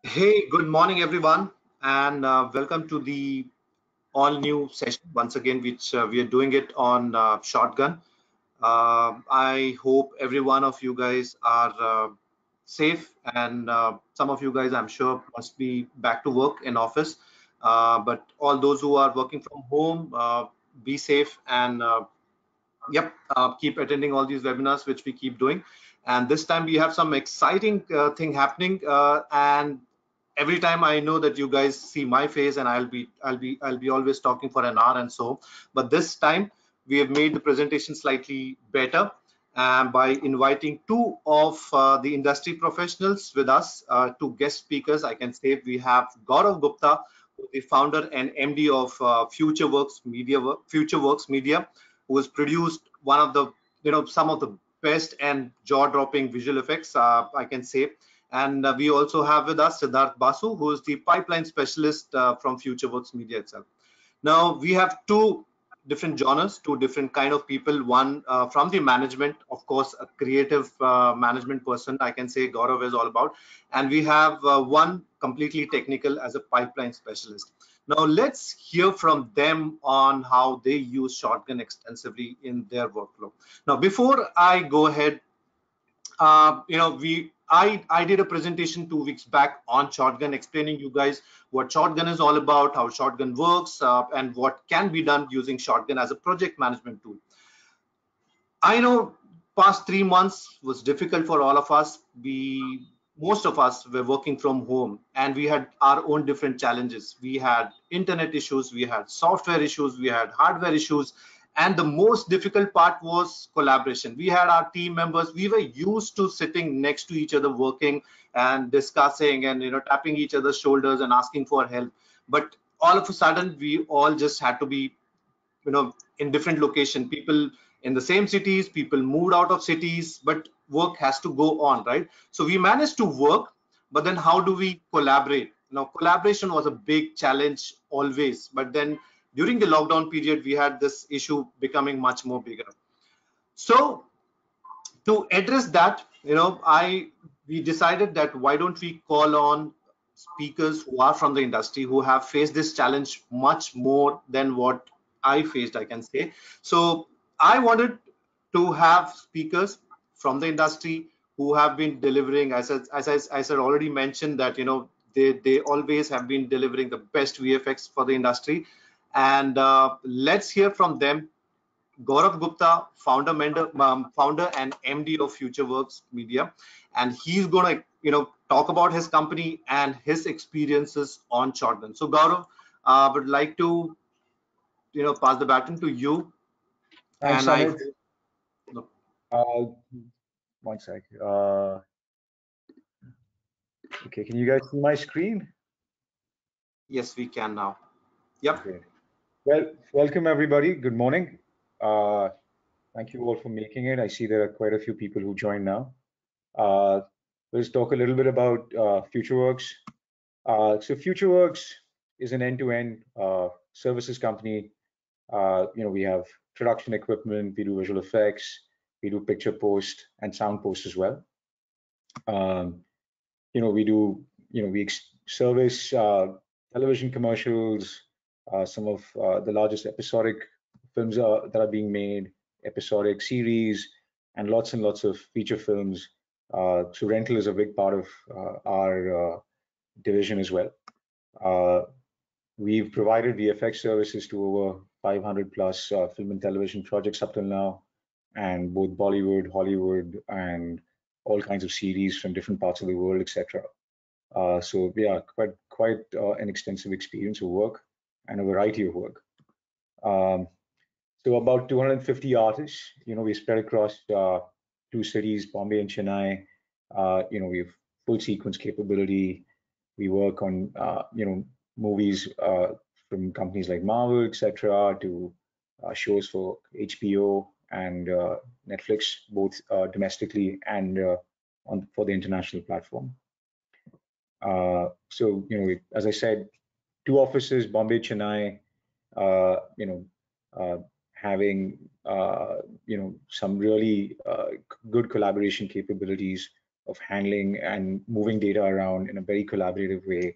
Hey, good morning, everyone, and welcome to the all new session once again, which we are doing it on Shotgun. I hope every one of you guys are safe, and some of you guys, I'm sure, must be back to work in office. But all those who are working from home, be safe and yep, keep attending all these webinars, which we keep doing. And this time we have some exciting thing happening, and every time I know that you guys see my face and I'll be always talking for an hour and so, but this time we have made the presentation slightly better by inviting two of the industry professionals with us, two guest speakers. I can say we have Gaurav Gupta, the founder and MD of FutureWorks Media, who has produced one of the some of the best and jaw-dropping visual effects, I can say. And we also have with us Siddharth Basu, who is the pipeline specialist from FutureWorks Media itself. Now we have two different genres, two different kind of people. One from the management, of course, a creative management person, I can say Gaurav is all about, and we have one completely technical as a pipeline specialist. Now let's hear from them on how they use Shotgun extensively in their workflow. Now before I go ahead, I did a presentation 2 weeks back on Shotgun, explaining you guys what Shotgun is all about, how Shotgun works, and what can be done using Shotgun as a project management tool. I know past 3 months was difficult for all of us. Most of us were working from home, and we had our own different challenges. We had internet issues, we had software issues, we had hardware issues, and the most difficult part was collaboration. We had our team members. We were used to sitting next to each other, working and discussing, and tapping each other's shoulders and asking for help. But all of a sudden, we all just had to be in different location. People in the same cities, people moved out of cities, but work has to go on, right? So we managed to work, but then how do we collaborate? Now collaboration was a big challenge always, but then during the lockdown period we had this issue becoming much more bigger. So to address that, I we decided that why don't we call on speakers who are from the industry, who have faced this challenge much more than what I faced, I can say. So I wanted to have speakers from the industry who have been delivering, as I already mentioned, that they always have been delivering the best VFX for the industry. And let's hear from them. Gaurav Gupta, founder and MD of FutureWorks Media, and he's gonna talk about his company and his experiences on Shotgun. So Gaurav, would like to pass the baton to you, Thanks, and I Amit. hope. One sec. Okay, can you guys see my screen? Yes, we can now. Yep. Okay. Well, welcome everybody. Good morning. Thank you all for making it. I see there are quite a few people who joined now. Let's talk a little bit about FutureWorks. So FutureWorks is an end-to-end services company. We have production equipment, we do visual effects, we do picture post and sound post as well. We service television commercials, some of the largest episodic films that are being made, episodic series, and lots of feature films. So rental is a big part of our division as well. We've provided VFX services to over 500 plus film and television projects up till now, and both Bollywood, Hollywood, and all kinds of series from different parts of the world, etc. So yeah, quite an extensive experience of work and a variety of work. So about 250 artists. We spread across two cities, Bombay and Chennai. We have full sequence capability. We work on movies from companies like Marvel, etc., to shows for HBO and Netflix, both domestically and for the international platform. So, as I said, two offices, Bombay, Chennai, having, some really good collaboration capabilities of handling and moving data around in a very collaborative way,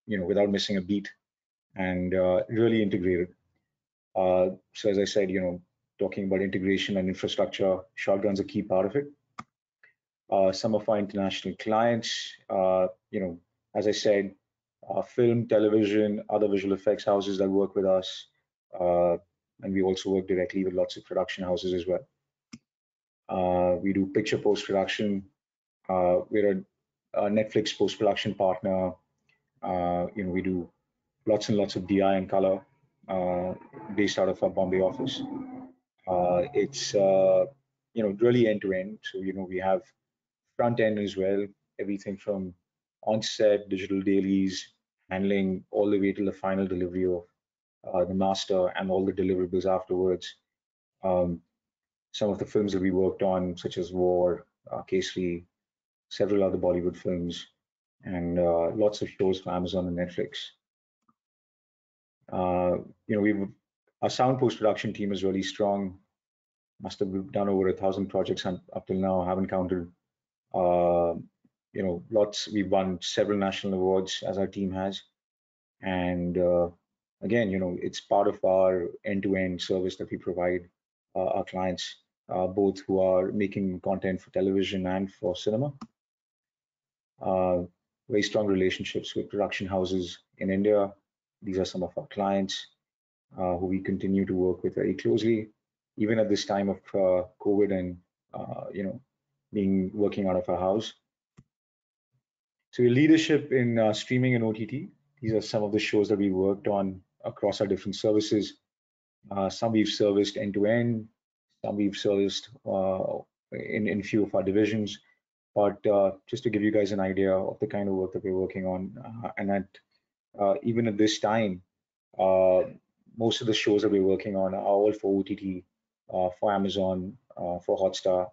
without missing a beat, and really integrated. So as I said, talking about integration and infrastructure, Shotgun's a key part of it. Some of our international clients, as I said, film, television, other visual effects houses that work with us. And we also work directly with lots of production houses as well. We do picture post-production. We're a Netflix post-production partner. We do lots and lots of DI and color based out of our Bombay office. It's really end to end. So we have front end as well, everything from on-set digital dailies, handling all the way to the final delivery of the master and all the deliverables afterwards. Some of the films that we worked on, such as War, Kesri, several other Bollywood films, and lots of shows for Amazon and Netflix. Our sound post-production team is really strong. Must have done over 1,000 projects up till now. I haven't counted. Lots. We've won several national awards, as our team has, and again, it's part of our end-to-end service that we provide our clients, both who are making content for television and for cinema. Very strong relationships with production houses in India. These are some of our clients who we continue to work with very closely, even at this time of COVID and working out of our house. So your leadership in streaming and OTT. These are some of the shows that we worked on across our different services. Some we've serviced end to end. Some we've serviced in few of our divisions. But just to give you guys an idea of the kind of work that we're working on, and even at this time, most of the shows that we're working on are all for OTT, for Amazon, for Hotstar,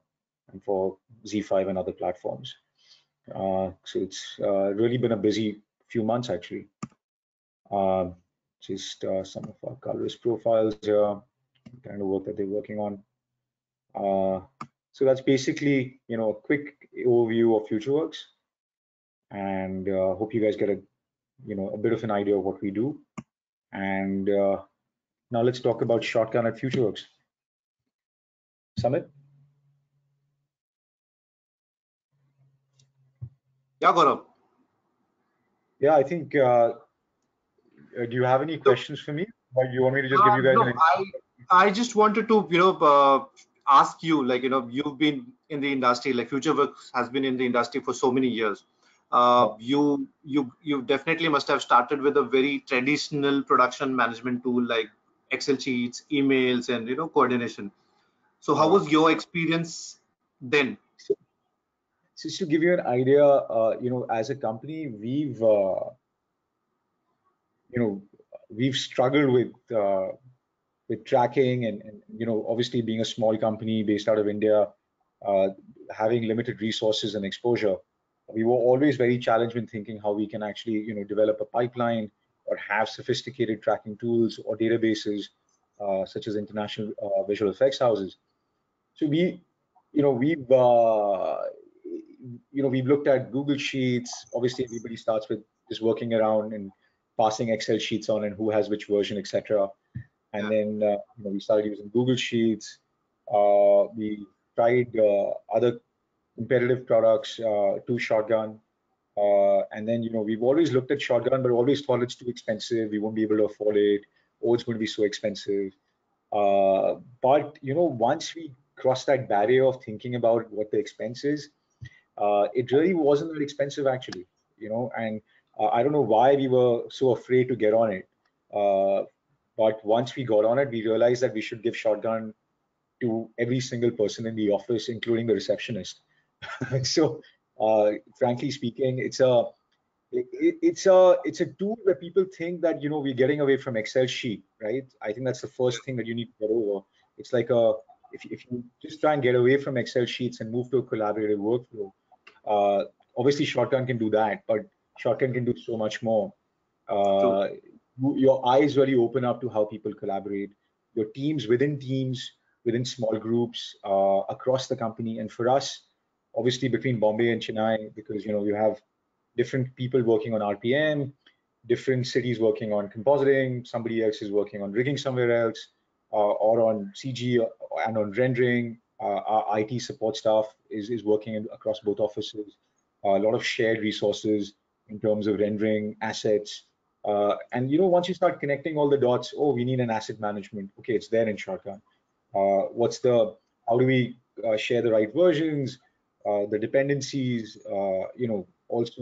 and for ZEE5 and other platforms. So it's really been a busy few months, actually. Just some of our colorist profiles here, the kind of work that they're working on. So that's basically, a quick overview of FutureWorks, and hope you guys get a bit of an idea of what we do. And now let's talk about Shotgun at FutureWorks. Samit? Yeah, Gaurav. Yeah, I think, do you have any questions for me? Or you want me to just give you guys I just wanted to, ask you, like, you've been in the industry, like FutureWorks has been in the industry for so many years. You definitely must have started with a very traditional production management tool like Excel sheets, emails, and coordination. So how was your experience then? So just to give you an idea, as a company, we've struggled with tracking and obviously being a small company based out of India, having limited resources and exposure. We were always very challenged in thinking how we can actually develop a pipeline or have sophisticated tracking tools or databases such as international visual effects houses. So we've looked at Google Sheets. Obviously, everybody starts with just working around and passing Excel sheets on and who has which version, etc. And then we started using Google Sheets. We tried other competitive products to Shotgun. And then we've always looked at Shotgun, but always thought it's too expensive. We won't be able to afford it. Oh, it's going to be so expensive. But once we crossed that barrier of thinking about what the expense is, it really wasn't that expensive actually. And I don't know why we were so afraid to get on it. But once we got on it, we realized that we should give Shotgun to every single person in the office, including the receptionist. So, frankly speaking, it's a tool where people think that we're getting away from Excel sheet, right? I think that's the first thing that you need to get over. It's like if you just try and get away from Excel sheets and move to a collaborative workflow, obviously Shotgun can do that, but Shotgun can do so much more. Your eyes really open up to how people collaborate, your teams, within small groups, across the company. And for us, obviously between Bombay and Chennai, because you have different people working on RPM, different cities working on compositing, somebody else is working on rigging somewhere else, or on CG and on rendering. Our IT support staff is working across both offices. A lot of shared resources in terms of rendering assets. And once you start connecting all the dots, oh, we need an asset management. Okay, it's there in Shotgun. How do we share the right versions, the dependencies, also,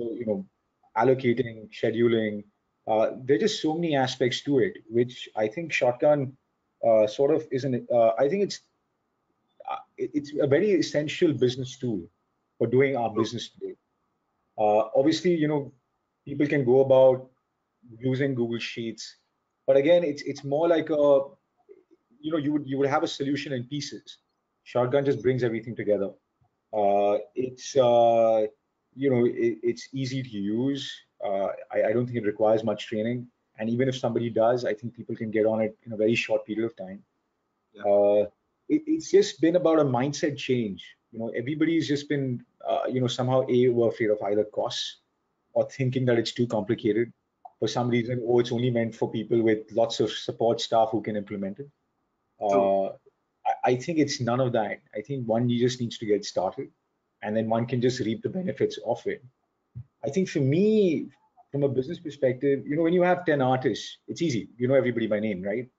allocating, scheduling. There are just so many aspects to it, which I think Shotgun sort of isn't. I think it's a very essential business tool for doing our business today. Obviously, people can go about using Google Sheets, but again, it's more like you would have a solution in pieces. Shotgun just brings everything together. It's easy to use. I don't think it requires much training, and even if somebody does, I think people can get on it in a very short period of time. Yeah. It's just been about a mindset change. Everybody's just been, somehow were afraid of either costs or thinking that it's too complicated. For some reason, it's only meant for people with lots of support staff who can implement it. I think it's none of that. I think you just needs to get started, and then one can just reap the benefits of it. I think for me, from a business perspective, when you have 10 artists, it's easy. You know everybody by name, right?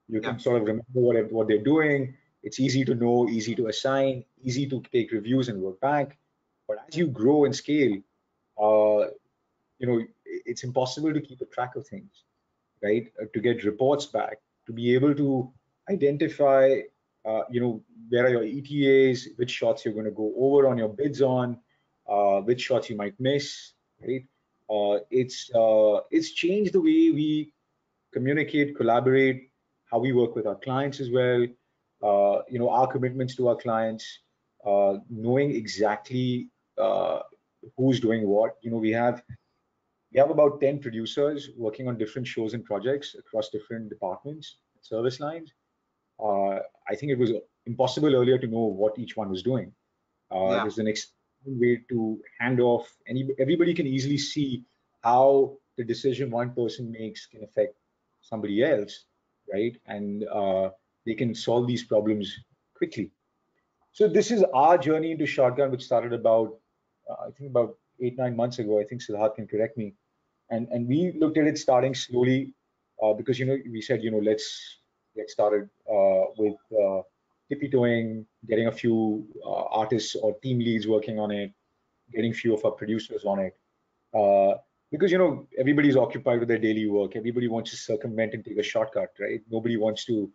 You can sort of remember what they're doing. It's easy to know, easy to assign, easy to take reviews and work back. But as you grow and scale, it's impossible to keep a track of things, right? To get reports back, to be able to identify, where are your ETAs, which shots you're going to go over on your bids on, which shots you might miss, right? It's changed the way we communicate, collaborate, how we work with our clients as well. Our commitments to our clients, knowing exactly who's doing what. We have about 10 producers working on different shows and projects across different departments, service lines. I think it was impossible earlier to know what each one was doing. There's an extended way to hand off, and everybody can easily see how the decision one person makes can affect somebody else, right? And they can solve these problems quickly. So this is our journey into Shotgun, which started I think about 8-9 months ago. I think Siddharth can correct me. And we looked at it starting slowly, because we said let's get started with tippy toeing, getting a few artists or team leads working on it, getting few of our producers on it, because everybody's occupied with their daily work. Everybody wants to circumvent and take a shortcut, right? Nobody wants to.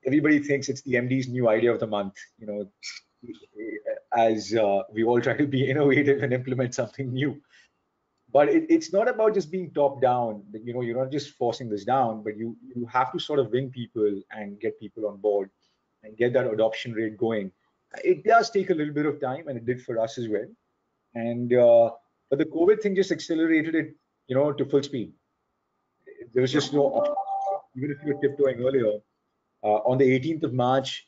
Everybody thinks it's the MD's new idea of the month, as we all try to be innovative and implement something new. But it's not about just being top down. You're not just forcing this down, but you have to sort of win people and get people on board and get that adoption rate going. It does take a little bit of time, and it did for us as well. And but the COVID thing just accelerated it, to full speed. There was just no option. Even if you were tiptoeing earlier, on the 18th of March,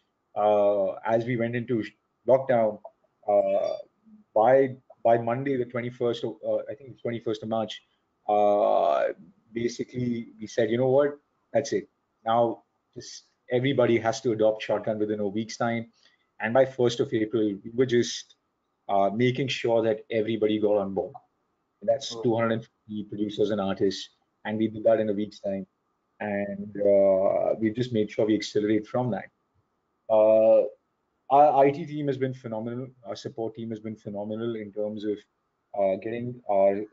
as we went into lockdown, by Monday, the 21st, I think it's 21st of March, basically we said, you know what, that's it. Now, just everybody has to adopt Shotgun within a week's time. And by 1st of April, we were just making sure that everybody got on board. And that's 250 producers and artists. And we did that in a week's time. And we've just made sure we accelerate from that. Our IT team has been phenomenal. Our support team has been phenomenal in terms of getting our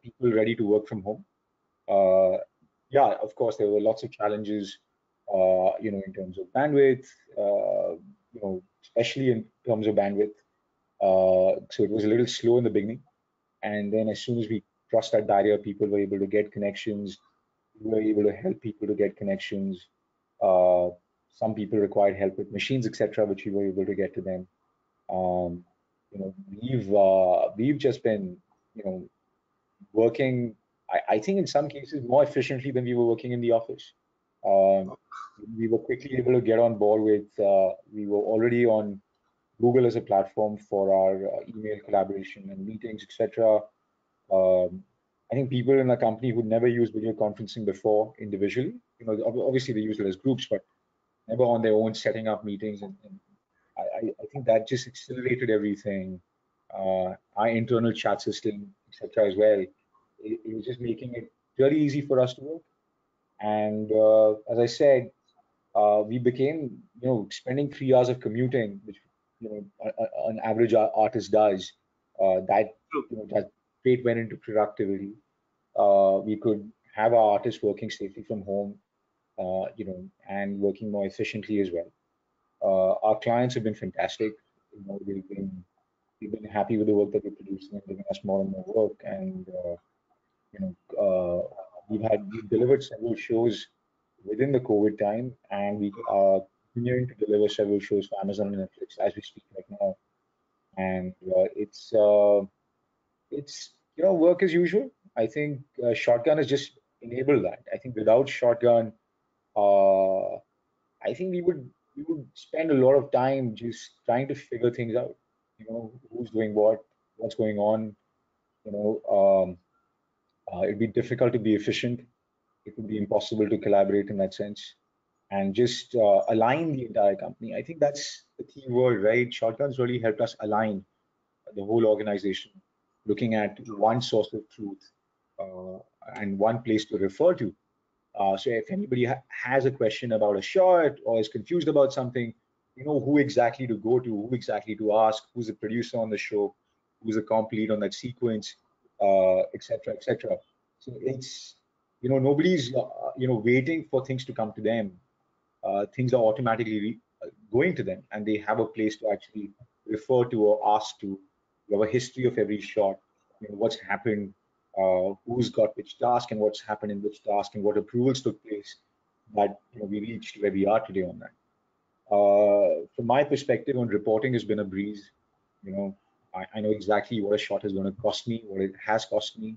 people ready to work from home. Yeah, of course, there were lots of challenges, in terms of bandwidth, especially in terms of bandwidth. So it was a little slow in the beginning. And then as soon as we crossed that barrier, people were able to get connections. We were able to help people to get connections. Some people required help with machines, etc., which we were able to get to them. We've just been, working. I think in some cases more efficiently than we were working in the office. We were quickly able to get on board with. We were already on Google as a platform for our email collaboration and meetings, etc. I think people in a company who never used video conferencing before individually, obviously they use it as groups, but never on their own setting up meetings. And I think that just accelerated everything. Our internal chat system, etc. as well. It was just making it really easy for us to work. And as I said, we became, spending 3 hours of commuting, which, an average artist does. That, True. that straight went into productivity. We could have our artists working safely from home, and working more efficiently as well. Our clients have been fantastic. They've been happy with the work that we're producing and giving us more and more work. And you know, we've delivered several shows within the COVID time, and we are continuing to deliver several shows for Amazon and Netflix as we speak right now. And it's work as usual. I think Shotgun has just enabled that. I think without Shotgun, uh, I think we would spend a lot of time just trying to figure things out. Who's doing what, what's going on. You know, it'd be difficult to be efficient. It would be impossible to collaborate in that sense, and just align the entire company. I think that's the key word, right? Shotguns really helped us align the whole organization, looking at one source of truth, uh, and one place to refer to. So if anybody has a question about a shot or is confused about something, you know who exactly to go to, who exactly to ask, who's the producer on the show, who's the comp lead on that sequence, etc., etc. So it's, nobody's waiting for things to come to them. Things are automatically going to them, and they have a place to actually refer to or ask to. You have a history of every shot, what's happened, who's got which task, and what's happened in which task, and what approvals took place that we reached where we are today on that. From my perspective on reporting has been a breeze. I know exactly what a shot is going to cost me, what it has cost me,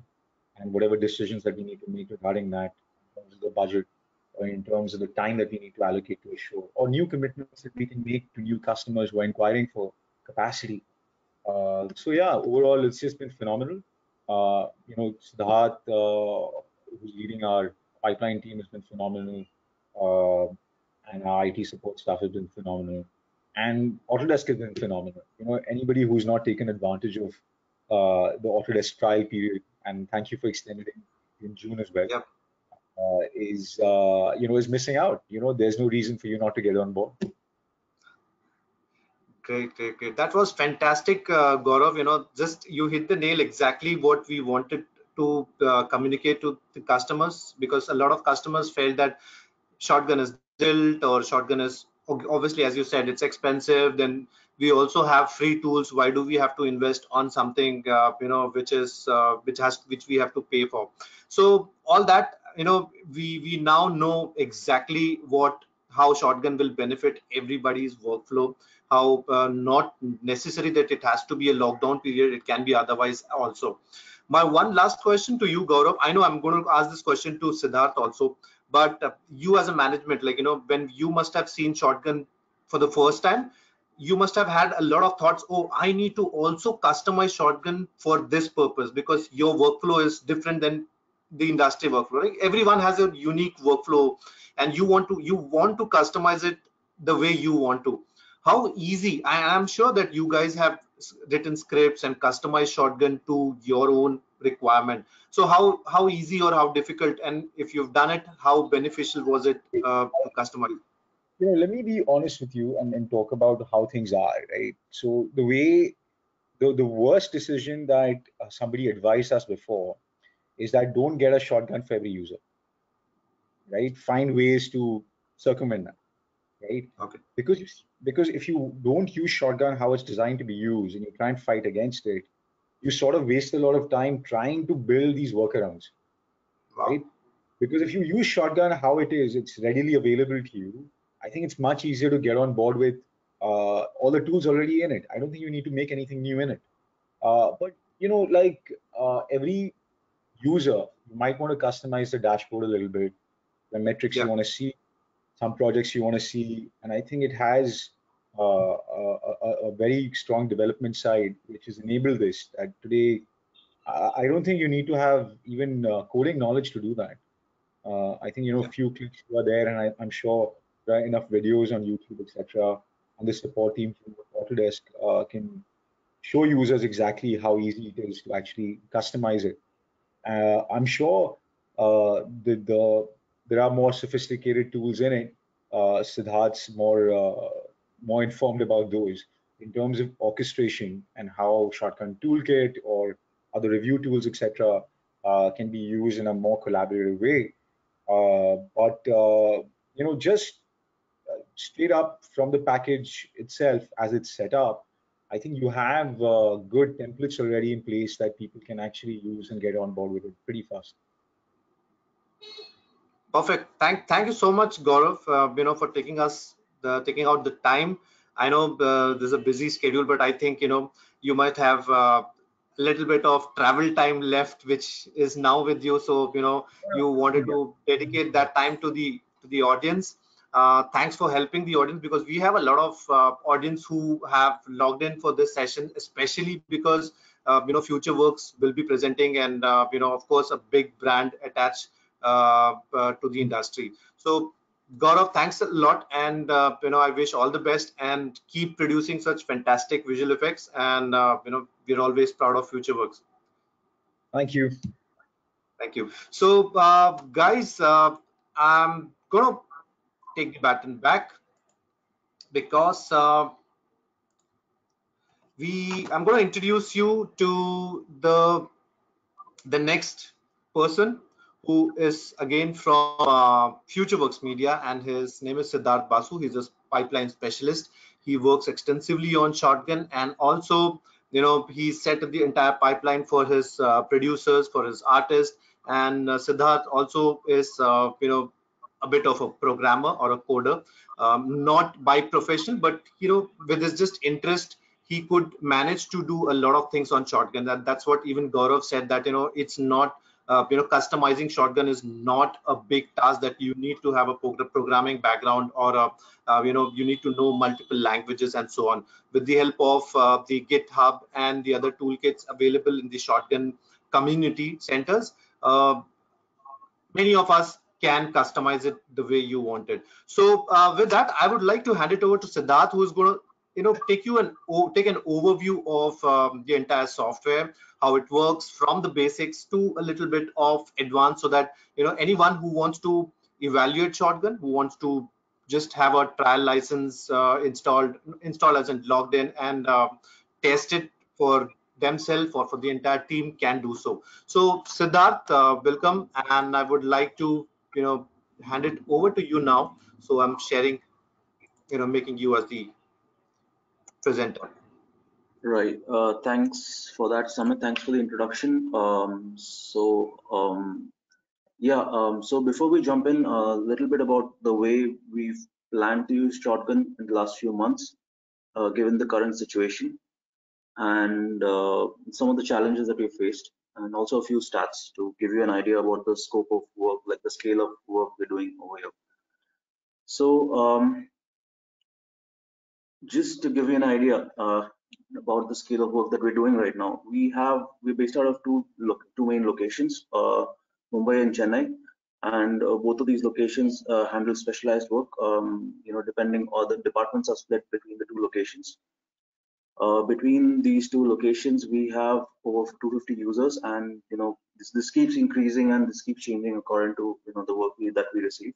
and whatever decisions that we need to make regarding that in terms of the budget or in terms of the time that we need to allocate to a show or new commitments that we can make to new customers who are inquiring for capacity. So yeah, overall, it's just been phenomenal. Siddharth, who's leading our pipeline team, has been phenomenal, uh, and our IT support staff has been phenomenal, and Autodesk has been phenomenal. Anybody who's not taken advantage of the Autodesk trial period, and thank you for extending it in June as well, Yep. is missing out. There's no reason for you not to get on board. Great, great, great. That was fantastic, Gaurav. Just you hit the nail exactly what we wanted to communicate to the customers, because a lot of customers felt that shotgun is built or shotgun is obviously, as you said, it's expensive. Then we also have free tools. Why do we have to invest on something which we have to pay for? So all that, we now know exactly how shotgun will benefit everybody's workflow. How not necessary that it has to be a lockdown period, it can be otherwise also. My one last question to you, Gaurav. I know I'm going to ask this question to Siddharth also, but you as a management, when you must have seen shotgun for the first time, you must have had a lot of thoughts. Oh, I need to also customize shotgun for this purpose, because your workflow is different than the industry workflow, right? Everyone has a unique workflow, and you want to customize it the way you want to. How easy? I'm sure that you guys have written scripts and customized shotgun to your own requirement. So how easy or how difficult, and if you've done it, how beneficial was it to customize? Let me be honest with you and talk about how things are, right? So the worst decision that somebody advised us before is that don't get a shotgun for every user, right? Find ways to circumvent that, right? Okay. Because if you don't use shotgun how it's designed to be used and you try and fight against it, you sort of waste a lot of time trying to build these workarounds, Wow. right? Because if you use shotgun how it is, it's readily available to you. I think it's much easier to get on board with all the tools already in it. I don't think you need to make anything new in it. But every user, you might want to customize the dashboard a little bit, the metrics you Yeah. want to see, some projects you want to see, and I think it has a very strong development side which has enabled this. That today, I don't think you need to have even coding knowledge to do that. I think Yeah. few clicks are there, and I'm sure there are enough videos on YouTube, etc. And the support team from Autodesk can show users exactly how easy it is to actually customize it. I'm sure there are more sophisticated tools in it. Siddharth's more informed about those in terms of orchestration and how Shotgun Toolkit or other review tools, etc., can be used in a more collaborative way. But just straight up from the package itself as it's set up, I think you have good templates already in place that people can actually use and get on board with it pretty fast. Perfect. Thank you so much, Gaurav. For taking out the time. I know there's a busy schedule, but I think you might have a little bit of travel time left, which is now with you. So you wanted Yeah. to dedicate that time to the audience. Thanks for helping the audience, because we have a lot of audience who have logged in for this session, especially because FutureWorks will be presenting, and of course, a big brand attached to the industry. So Gaurav, thanks a lot, and I wish all the best, and keep producing such fantastic visual effects. And we're always proud of FutureWorks. Thank you. Thank you. So guys, I'm gonna take the baton back, because I'm gonna introduce you to the next person, who is again from FutureWorks Media, and his name is Siddharth Basu. He's a pipeline specialist. He works extensively on Shotgun, and also he set the entire pipeline for his producers, for his artists. And Siddharth also is a bit of a programmer or a coder, not by profession, but with his just interest, he could manage to do a lot of things on Shotgun. That's what even Gaurav said, that it's not customizing Shotgun is not a big task, that you need to have a programming background, or you need to know multiple languages and so on. With the help of the GitHub and the other toolkits available in the Shotgun community centers, many of us can customize it the way you want it. So with that, I would like to hand it over to Siddharth, who is going to take an overview of the entire software, how it works from the basics to a little bit of advanced, so that anyone who wants to evaluate Shotgun, who wants to just have a trial license installed as in logged in, and test it for themselves or for the entire team, can do so. So Siddharth, welcome, and I would like to hand it over to you now. So I'm sharing, making you as the presenter. Right. Thanks for that, Samit. Thanks for the introduction. So before we jump in, a little bit about the way we've planned to use Shotgun in the last few months, given the current situation, and some of the challenges that we faced, and also a few stats to give you an idea about the scope of work, like the scale of work we're doing over here. So just to give you an idea about the scale of work that we're doing right now, we're based out of two main locations, Mumbai and Chennai, and both of these locations handle specialized work. Depending on the departments are split between the two locations. Between these two locations, we have over 250 users, and this keeps increasing and this keeps changing according to the work that we receive.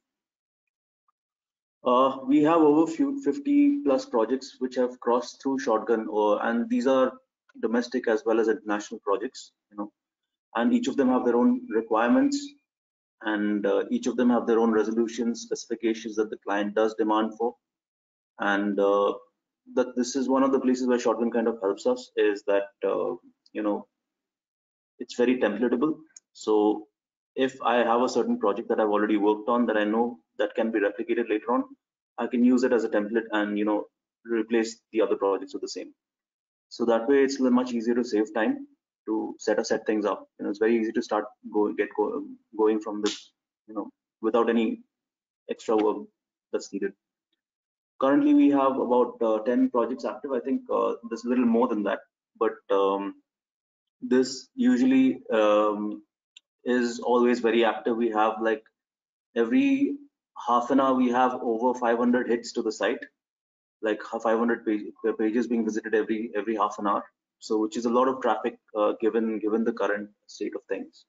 We have over 50 plus projects which have crossed through Shotgun, and these are domestic as well as international projects. And each of them have their own requirements, and each of them have their own resolutions, specifications that the client does demand for. And that this is one of the places where Shotgun kind of helps us, is that it's very templatable. So if I have a certain project that I've already worked on that I know that can be replicated later on, I can use it as a template and replace the other projects with the same. So that way it's much easier to save time to set things up. It's very easy to start going from this without any extra work that's needed. Currently, we have about 10 projects active. I think there's a little more than that, but this usually is always very active. We have like every half an hour we have over 500 hits to the site, like 500 pages being visited every half an hour. So which is a lot of traffic given the current state of things.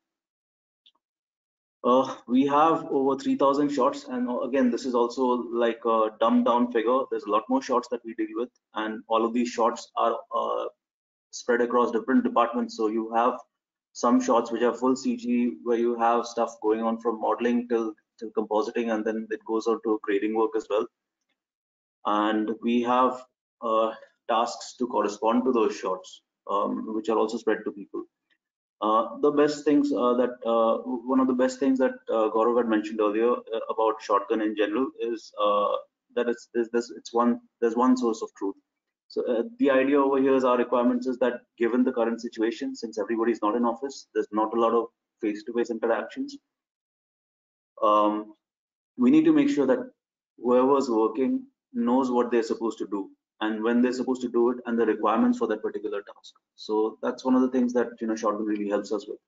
We have over 3,000 shots, and again, this is also like a dumbed down figure. There's a lot more shots that we deal with, and all of these shots are spread across different departments. So you have some shots which are full CG, where you have stuff going on from modeling till compositing, and then it goes on to grading work as well. And we have tasks to correspond to those shots, which are also spread to people. The best things one of the best things that Gaurav had mentioned earlier about shotgun in general is that there's one source of truth. So the idea over here is our requirements is that given the current situation, since everybody is not in office, there's not a lot of face-to-face interactions. We need to make sure that whoever's working knows what they're supposed to do and when they're supposed to do it and the requirements for that particular task. So that's one of the things that Shotgun really helps us with.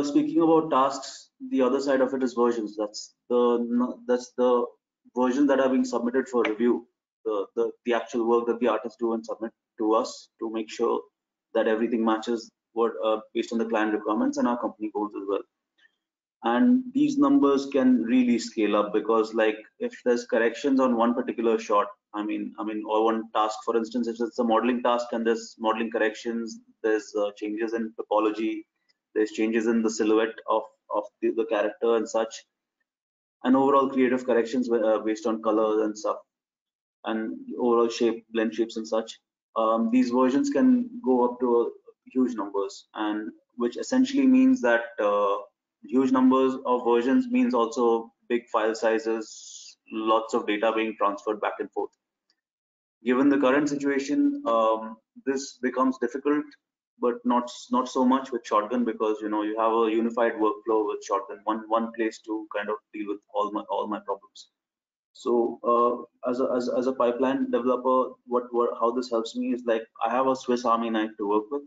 Speaking about tasks, the other side of it is versions. That's the versions that are being submitted for review. The actual work that the artists do and submit to us to make sure that everything matches what based on the client requirements and our company goals as well. And these numbers can really scale up because, like, if there's corrections on one particular shot, or one task, for instance, if it's a modeling task and there's modeling corrections, there's changes in topology, there's changes in the silhouette of the character and such, and overall creative corrections based on colors and stuff, and overall blend shapes and such. These versions can go up to huge numbers, and which essentially means that huge numbers of versions means also big file sizes, lots of data being transferred back and forth. Given the current situation, this becomes difficult, but not so much with Shotgun, because you have a unified workflow with Shotgun, one place to kind of deal with all my problems. So as a pipeline developer, how this helps me is, like, I have a Swiss Army knife to work with.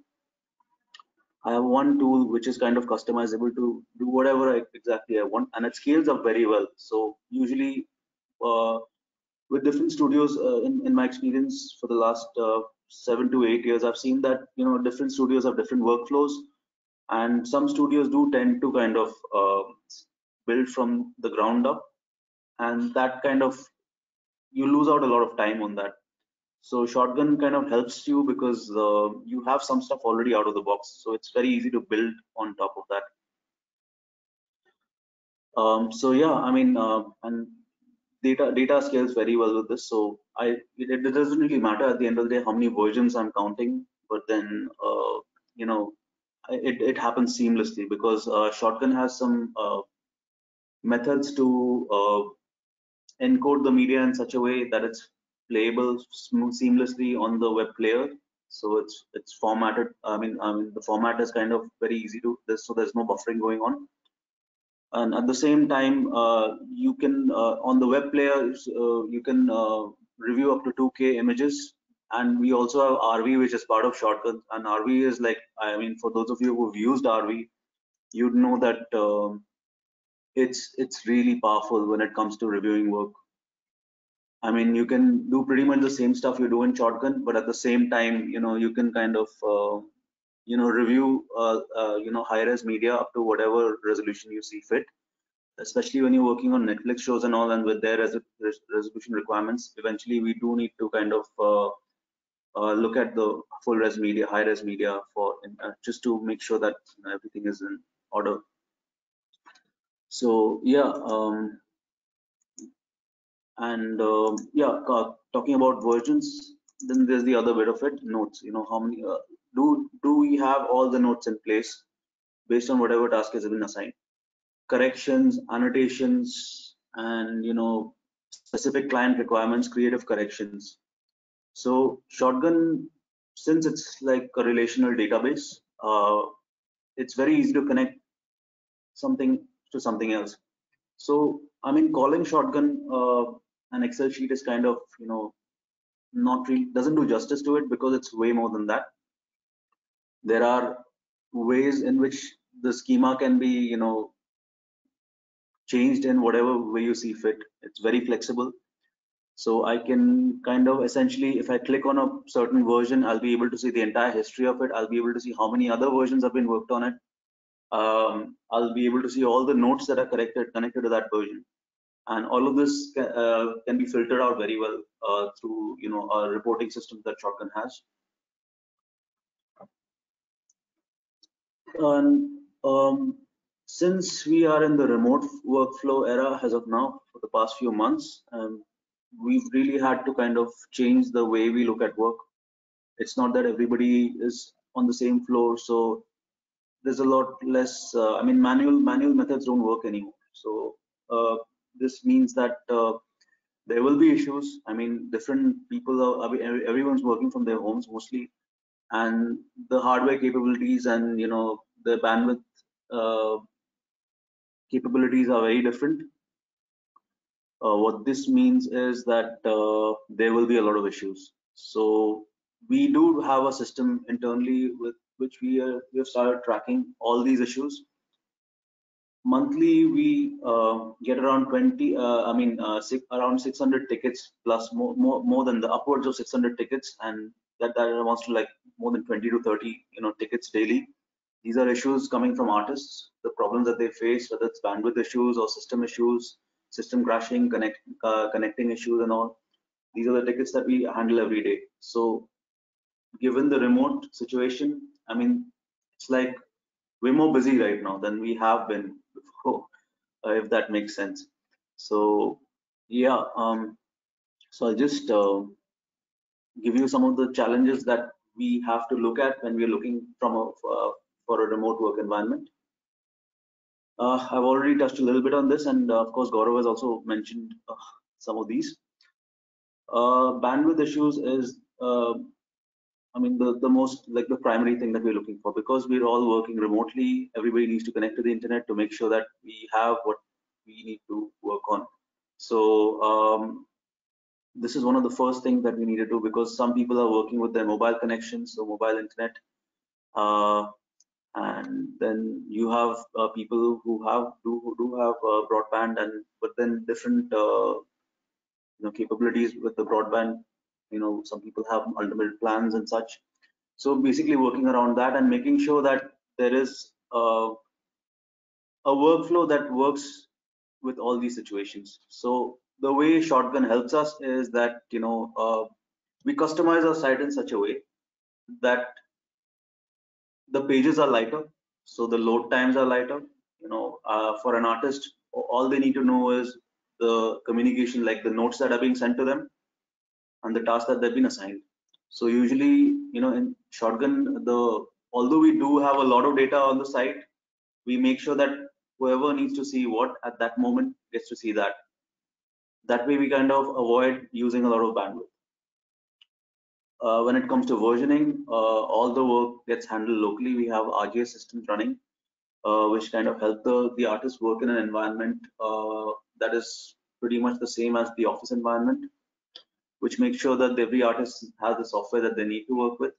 I have one tool which is kind of customizable to do whatever exactly I want, and it scales up very well. So usually with different studios, in my experience for the last 7 to 8 years, I've seen that different studios have different workflows, and some studios do tend to kind of build from the ground up, and that kind of, you lose out a lot of time on that. So Shotgun kind of helps you because you have some stuff already out of the box, so it's very easy to build on top of that. So yeah, and data scales very well with this. So it doesn't really matter at the end of the day how many versions I'm counting, but then it happens seamlessly because Shotgun has some methods to encode the media in such a way that it's playable seamlessly on the web player. So it's formatted. The format is kind of very easy to this, so there's no buffering going on. And at the same time, you can on the web player you can review up to 2K images, and we also have RV, which is part of Shotgun. And RV is like, for those of you who've used RV, you'd know that it's really powerful when it comes to reviewing work. You can do pretty much the same stuff you do in Shotgun, but at the same time, you can kind of review high-res media up to whatever resolution you see fit. Especially when you're working on Netflix shows and all, and with their resolution requirements, eventually we do need to kind of look at the full res media, high res media for just to make sure that everything is in order. So yeah, talking about versions, then there's the other bit of it, notes. How many do we have all the notes in place based on whatever task has been assigned? Corrections, annotations, and specific client requirements, creative corrections. So Shotgun, since it's like a relational database, it's very easy to connect something to something else. So I mean, calling shotgun an Excel sheet is kind of, not really, doesn't do justice to it, because it's way more than that. There are ways in which the schema can be, changed in whatever way you see fit. It's very flexible. So I can kind of essentially, if I click on a certain version, I'll be able to see the entire history of it. I'll be able to see how many other versions have been worked on it. I'll be able to see all the notes that are connected to that version. And all of this can be filtered out very well through, a reporting system that Shotgun has. And since we are in the remote workflow era as of now for the past few months, we've really had to kind of change the way we look at work. It's not that everybody is on the same floor, so there's a lot less. I mean, manual methods don't work anymore. So this means that there will be issues. I mean, different people everyone's working from their homes mostly, and the hardware capabilities and the bandwidth capabilities are very different. What this means is that there will be a lot of issues. So we do have a system internally with which we have started tracking all these issues. Monthly, we get around around 600 tickets plus more than the upwards of 600 tickets, and that amounts to like more than 20 to 30 tickets daily. These are issues coming from artists, the problems that they face, whether it's bandwidth issues or system issues, system crashing, connecting issues and all. These are the tickets that we handle every day. So given the remote situation, I mean, it's like we're more busy right now than we have been before, if that makes sense. So yeah, so I'll just give you some of the challenges that we have to look at when we're looking for a remote work environment. I've already touched a little bit on this, and of course Gaurav has also mentioned some of these. Bandwidth issues is I mean, the most, like, the primary thing that we're looking for, because we're all working remotely. Everybody needs to connect to the internet to make sure that we have what we need to work on. So this is one of the first things that we need to do, because some people are working with their mobile connections, so mobile internet, and then you have people who do have broadband, and but then different capabilities with the broadband. Some people have ultimate plans and such. So basically working around that and making sure that there is a workflow that works with all these situations. So the way Shotgun helps us is that we customize our site in such a way that the pages are lighter, so the load times are lighter. For an artist, all they need to know is the communication, like the notes that are being sent to them and the tasks that they've been assigned. So usually, in Shotgun, although we do have a lot of data on the site, we make sure that whoever needs to see what at that moment gets to see that. That way we kind of avoid using a lot of bandwidth. When it comes to versioning, all the work gets handled locally. We have RGS systems running, which kind of help the artists work in an environment that is pretty much the same as the office environment, which makes sure that every artist has the software that they need to work with.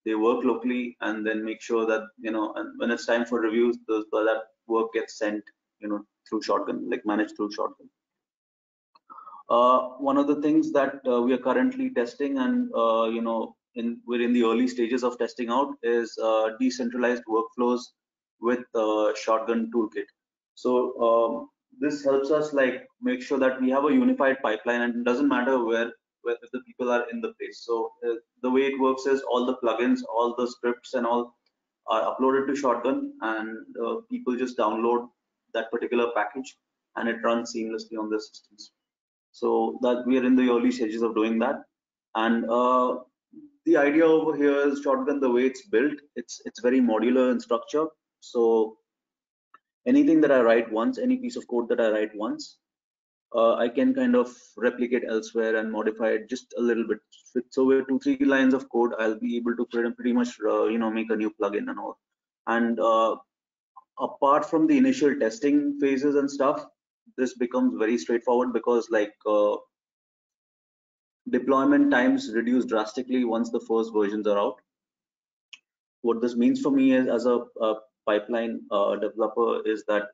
They work locally, and then make sure that and when it's time for reviews, that work gets sent through Shotgun, like managed through Shotgun. One of the things that we are currently testing, and we're in the early stages of testing out, is decentralized workflows with Shotgun Toolkit. So this helps us make sure that we have a unified pipeline, and it doesn't matter where the people are in the place. So the way it works is all the plugins, all the scripts and all are uploaded to Shotgun, and people just download that particular package and it runs seamlessly on their systems. So that we are in the early stages of doing that. And the idea over here is Shotgun, the way it's built, it's very modular in structure. So anything that I write once, any piece of code that I write once, I can kind of replicate elsewhere and modify it just a little bit. So with 2-3 lines of code, I'll be able to pretty much make a new plugin and all. And apart from the initial testing phases and stuff, this becomes very straightforward, because like deployment times reduce drastically once the first versions are out. What this means for me is, as a pipeline developer, is that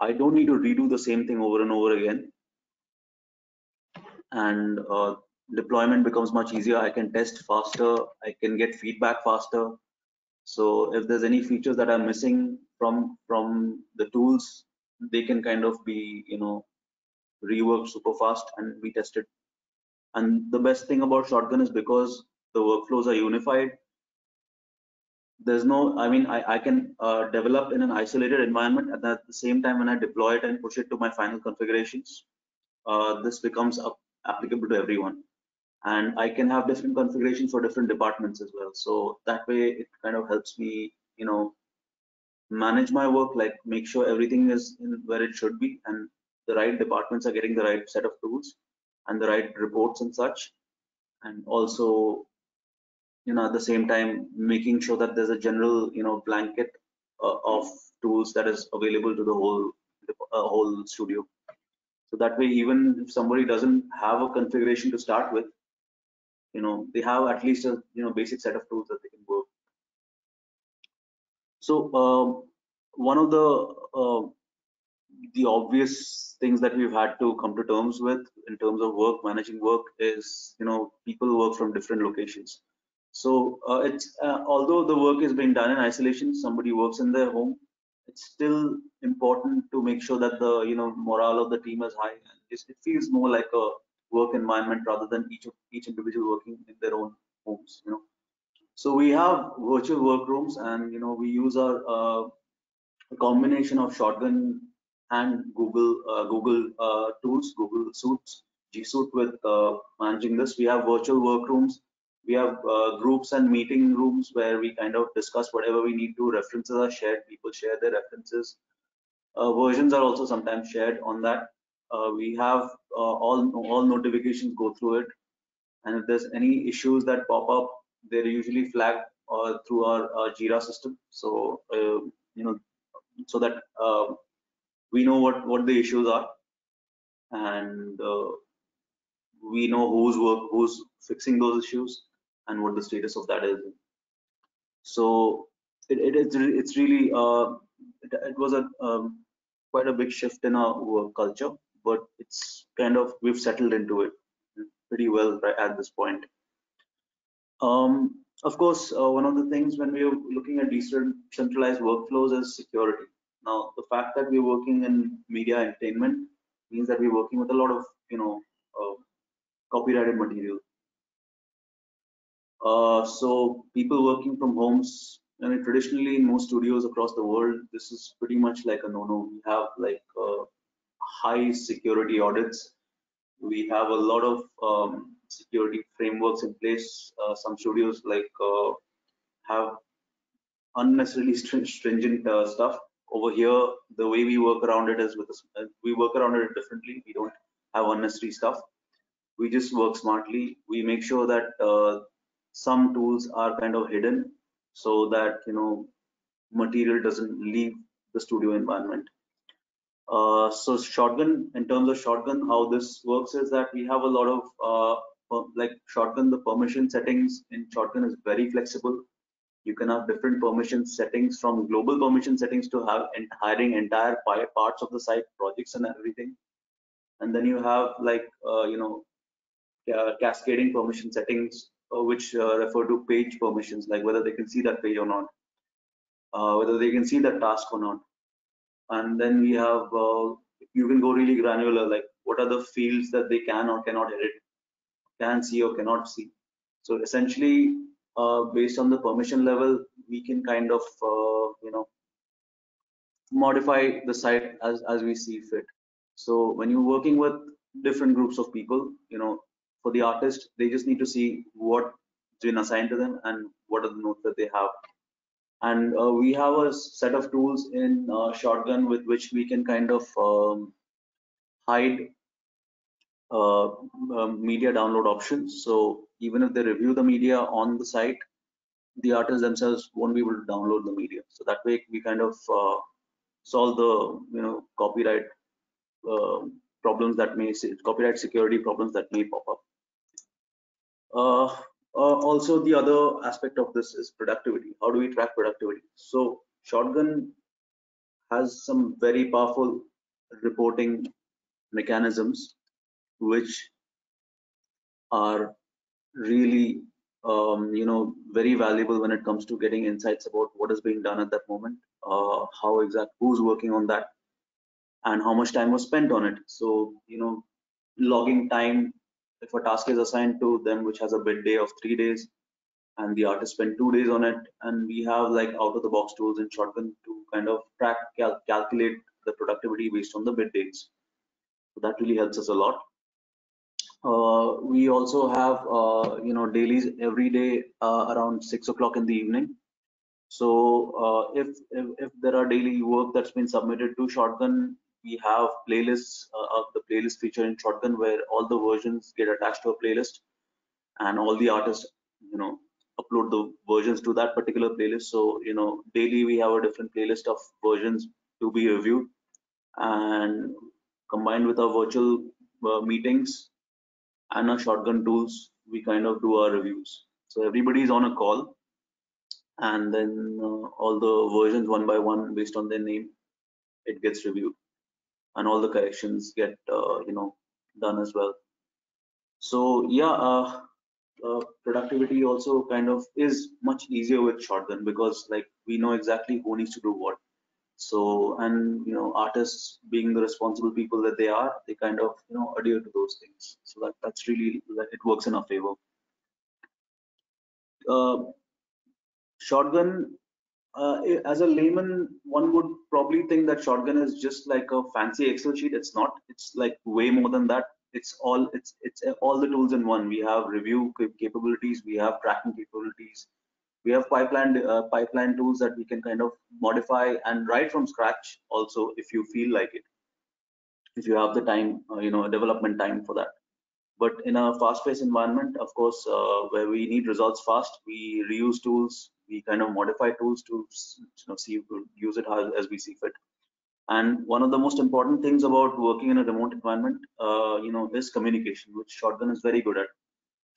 I don't need to redo the same thing over and over again, and deployment becomes much easier. I can test faster, I can get feedback faster. So if there's any features that are missing from the tools, they can kind of be, you know, reworked super fast and be tested. And the best thing about Shotgun is, because the workflows are unified, there's no, I mean, I can develop in an isolated environment, and at the same time when I deploy it and push it to my final configurations, this becomes applicable to everyone. And I can have different configurations for different departments as well. So that way it kind of helps me, you know, manage my work, like make sure everything is in where it should be, and the right departments are getting the right set of tools and the right reports and such. And also, you know, at the same time making sure that there's a general, you know, blanket of tools that is available to the whole studio. So that way, even if somebody doesn't have a configuration to start with, you know, they have at least a, you know, basic set of tools that they can work. So one of the obvious things that we've had to come to terms with in terms of work, managing work, is, you know, people work from different locations. So it's although the work is being done in isolation, somebody works in their home, it's still important to make sure that the, you know, morale of the team is high, and it feels more like a work environment rather than each individual working in their own homes, you know. So we have virtual workrooms, and, you know, we use our a combination of Shotgun and Google tools, Google Suites, G Suite, with managing this. We have virtual workrooms. We have groups and meeting rooms where we kind of discuss whatever we need to. References are shared. People share their references. Versions are also sometimes shared on that. We have all notifications go through it, and if there's any issues that pop up, they're usually flagged through our Jira system. So you know, so that we know what the issues are, and we know who's fixing those issues and what the status of that is. So it's really it was a quite a big shift in our work culture, but it's kind of, we've settled into it pretty well right at this point. Of course, one of the things when we are looking at decentralized workflows is security. Now, the fact that we're working in media entertainment means that we're working with a lot of, you know, copyrighted material. So people working from homes, I mean, traditionally in most studios across the world, this is pretty much like a no-no. We have like high security audits. We have a lot of security frameworks in place. Some studios like have unnecessarily stringent stuff. Over here, the way we work around it is we work around it differently. We don't have unnecessary stuff. We just work smartly. We make sure that some tools are kind of hidden, so that, you know, material doesn't leave the studio environment. So Shotgun, in terms of Shotgun, how this works is that we have a lot of like Shotgun, the permission settings in Shotgun is very flexible. You can have different permission settings, from global permission settings to hiding entire parts of the site, projects and everything. And then you have like you know, cascading permission settings, which refer to page permissions, like whether they can see that page or not, whether they can see that task or not. And then we have you can go really granular, like what are the fields that they can or cannot edit, can see or cannot see. So essentially, based on the permission level, we can kind of you know, modify the site as we see fit. So when you're working with different groups of people, you know, for the artist, they just need to see what's been assigned to them and what are the notes that they have. And we have a set of tools in Shotgun with which we can kind of hide media download options. So even if they review the media on the site, the artists themselves won't be able to download the media. So that way we kind of solve the copyright problems that may copyright security problems that may pop up. Also, the other aspect of this is productivity. How do we track productivity? So Shotgun has some very powerful reporting mechanisms which are really very valuable when it comes to getting insights about what is being done at that moment, who's working on that, and how much time was spent on it. So logging time, if a task is assigned to them which has a bid day of 3 days and the artist spent 2 days on it, and we have like out of the box tools in Shotgun to kind of track, calculate the productivity based on the bid dates. So that really helps us a lot. We also have dailies every day around 6 o'clock in the evening. So if there are daily work that's been submitted to Shotgun, we have playlists of the playlist feature in Shotgun where all the versions get attached to a playlist, and all the artists upload the versions to that particular playlist. So daily we have a different playlist of versions to be reviewed, and combined with our virtual meetings and our Shotgun tools, we kind of do our reviews. So everybody's on a call, and then all the versions one by one based on their name, it gets reviewed, and all the corrections get done as well. So yeah, productivity also kind of is much easier with Shotgun because like we know exactly who needs to do what. So, and artists being the responsible people that they are, they kind of adhere to those things. So that's really, it works in our favor. Shotgun, as a layman, one would probably think that Shotgun is just like a fancy Excel sheet. It's not. It's like way more than that. It's all the tools in one. We have review capabilities. We have tracking capabilities. We have pipeline tools that we can kind of modify and write from scratch. Also, if you feel like it, if you have the time, development time for that. But in a fast-paced environment, of course, where we need results fast, we reuse tools, we kind of modify tools to use it as we see fit. And one of the most important things about working in a remote environment, is communication, which Shotgun is very good at.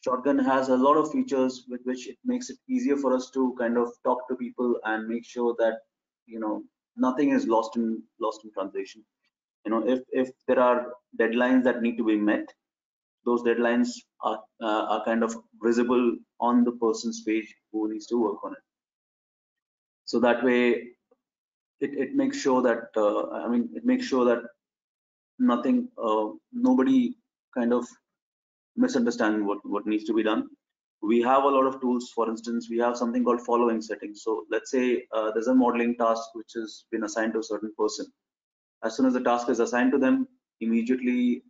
Shotgun has a lot of features with which it makes it easier for us to kind of talk to people and make sure that nothing is lost in translation. If there are deadlines that need to be met, those deadlines are kind of visible on the person's page who needs to work on it. So that way, it makes sure that it makes sure that nobody kind of misunderstand what needs to be done. We have a lot of tools. For instance, we have something called following settings. So let's say there's a modeling task which has been assigned to a certain person. As soon as the task is assigned to them, immediately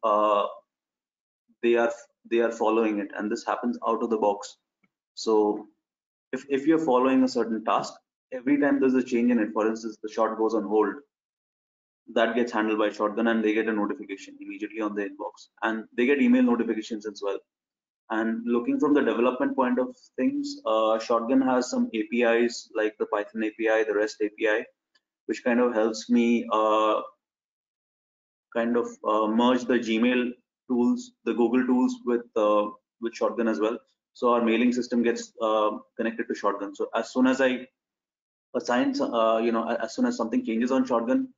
they are following it, and this happens out of the box. So if you're following a certain task, every time there's a change in it, for instance, the shot goes on hold, that gets handled by Shotgun, and they get a notification immediately on their inbox, and they get email notifications as well. And looking from the development point of things, Shotgun has some APIs like the Python API, the REST API, which kind of helps me merge the Gmail tools, the Google tools with Shotgun as well. So our mailing system gets connected to Shotgun. So as soon as I assign, as soon as something changes on Shotgun,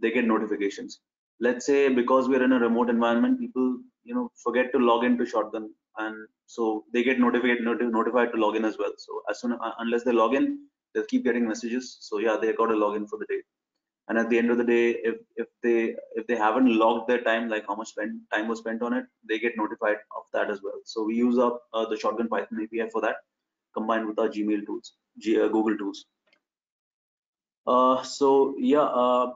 they get notifications. Let's say because we're in a remote environment, people forget to log into Shotgun, and so they get notified to log in as well. So as soon unless they log in, they'll keep getting messages. So yeah, they got to log in for the day. And at the end of the day, if they haven't logged their time, like how much time was spent on it, they get notified of that as well. So we use up the Shotgun Python API for that, combined with our Gmail tools, Google tools. So yeah,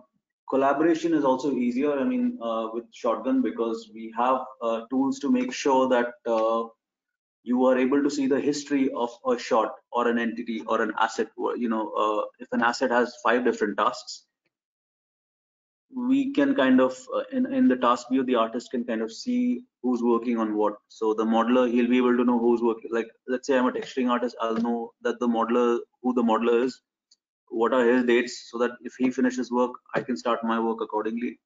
collaboration is also easier. I mean, with Shotgun, because we have tools to make sure that you are able to see the history of a shot or an entity or an asset. If an asset has 5 different tasks, we can kind of in the task view, the artist can kind of see who's working on what. So the modeler, he'll be able to know who's working. Like let's say I'm a texturing artist, I'll know that the modeler, who the modeler is, what are his dates, so that if he finishes work, I can start my work accordingly.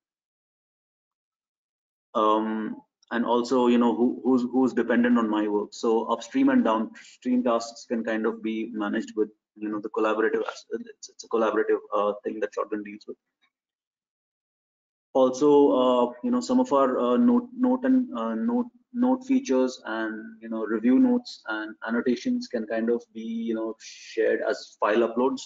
And also, who's dependent on my work. So upstream and downstream tasks can kind of be managed with, the collaborative. It's a collaborative thing that Shotgun deals with. Also, some of our note features and review notes and annotations can kind of be shared as file uploads.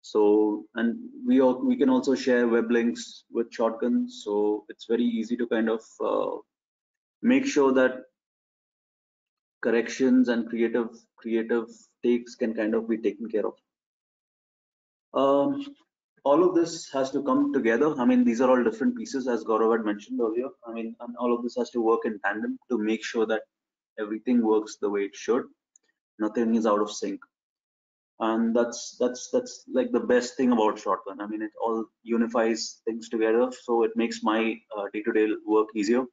So, and we can also share web links with Shotgun, so it's very easy to kind of make sure that corrections and creative takes can kind of be taken care of. All of this has to come together. I mean, these are all different pieces, as Gaurav had mentioned earlier. I mean, and all of this has to work in tandem to make sure that everything works the way it should. Nothing is out of sync. And that's like the best thing about Shotgun. I mean, it all unifies things together, so it makes my day-to-day work easier.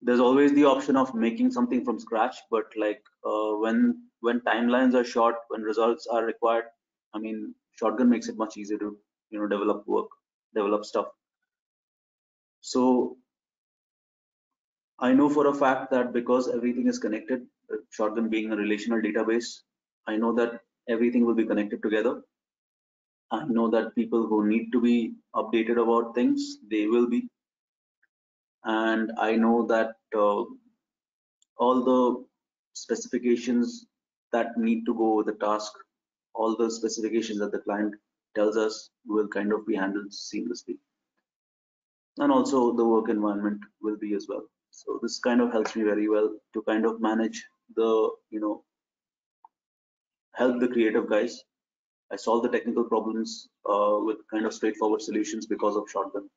There's always the option of making something from scratch, but like when timelines are short, when results are required, I mean, Shotgun makes it much easier to develop stuff. So I know for a fact that because everything is connected, Shotgun being a relational database, I know that everything will be connected together. I know that people who need to be updated about things, they will be. And I know that all the specifications that need to go with the task, all the specifications that the client tells us will kind of be handled seamlessly. And also the work environment will be as well. So this kind of helps me very well to kind of manage the, help the creative guys. I solve the technical problems with kind of straightforward solutions because of Shotgun.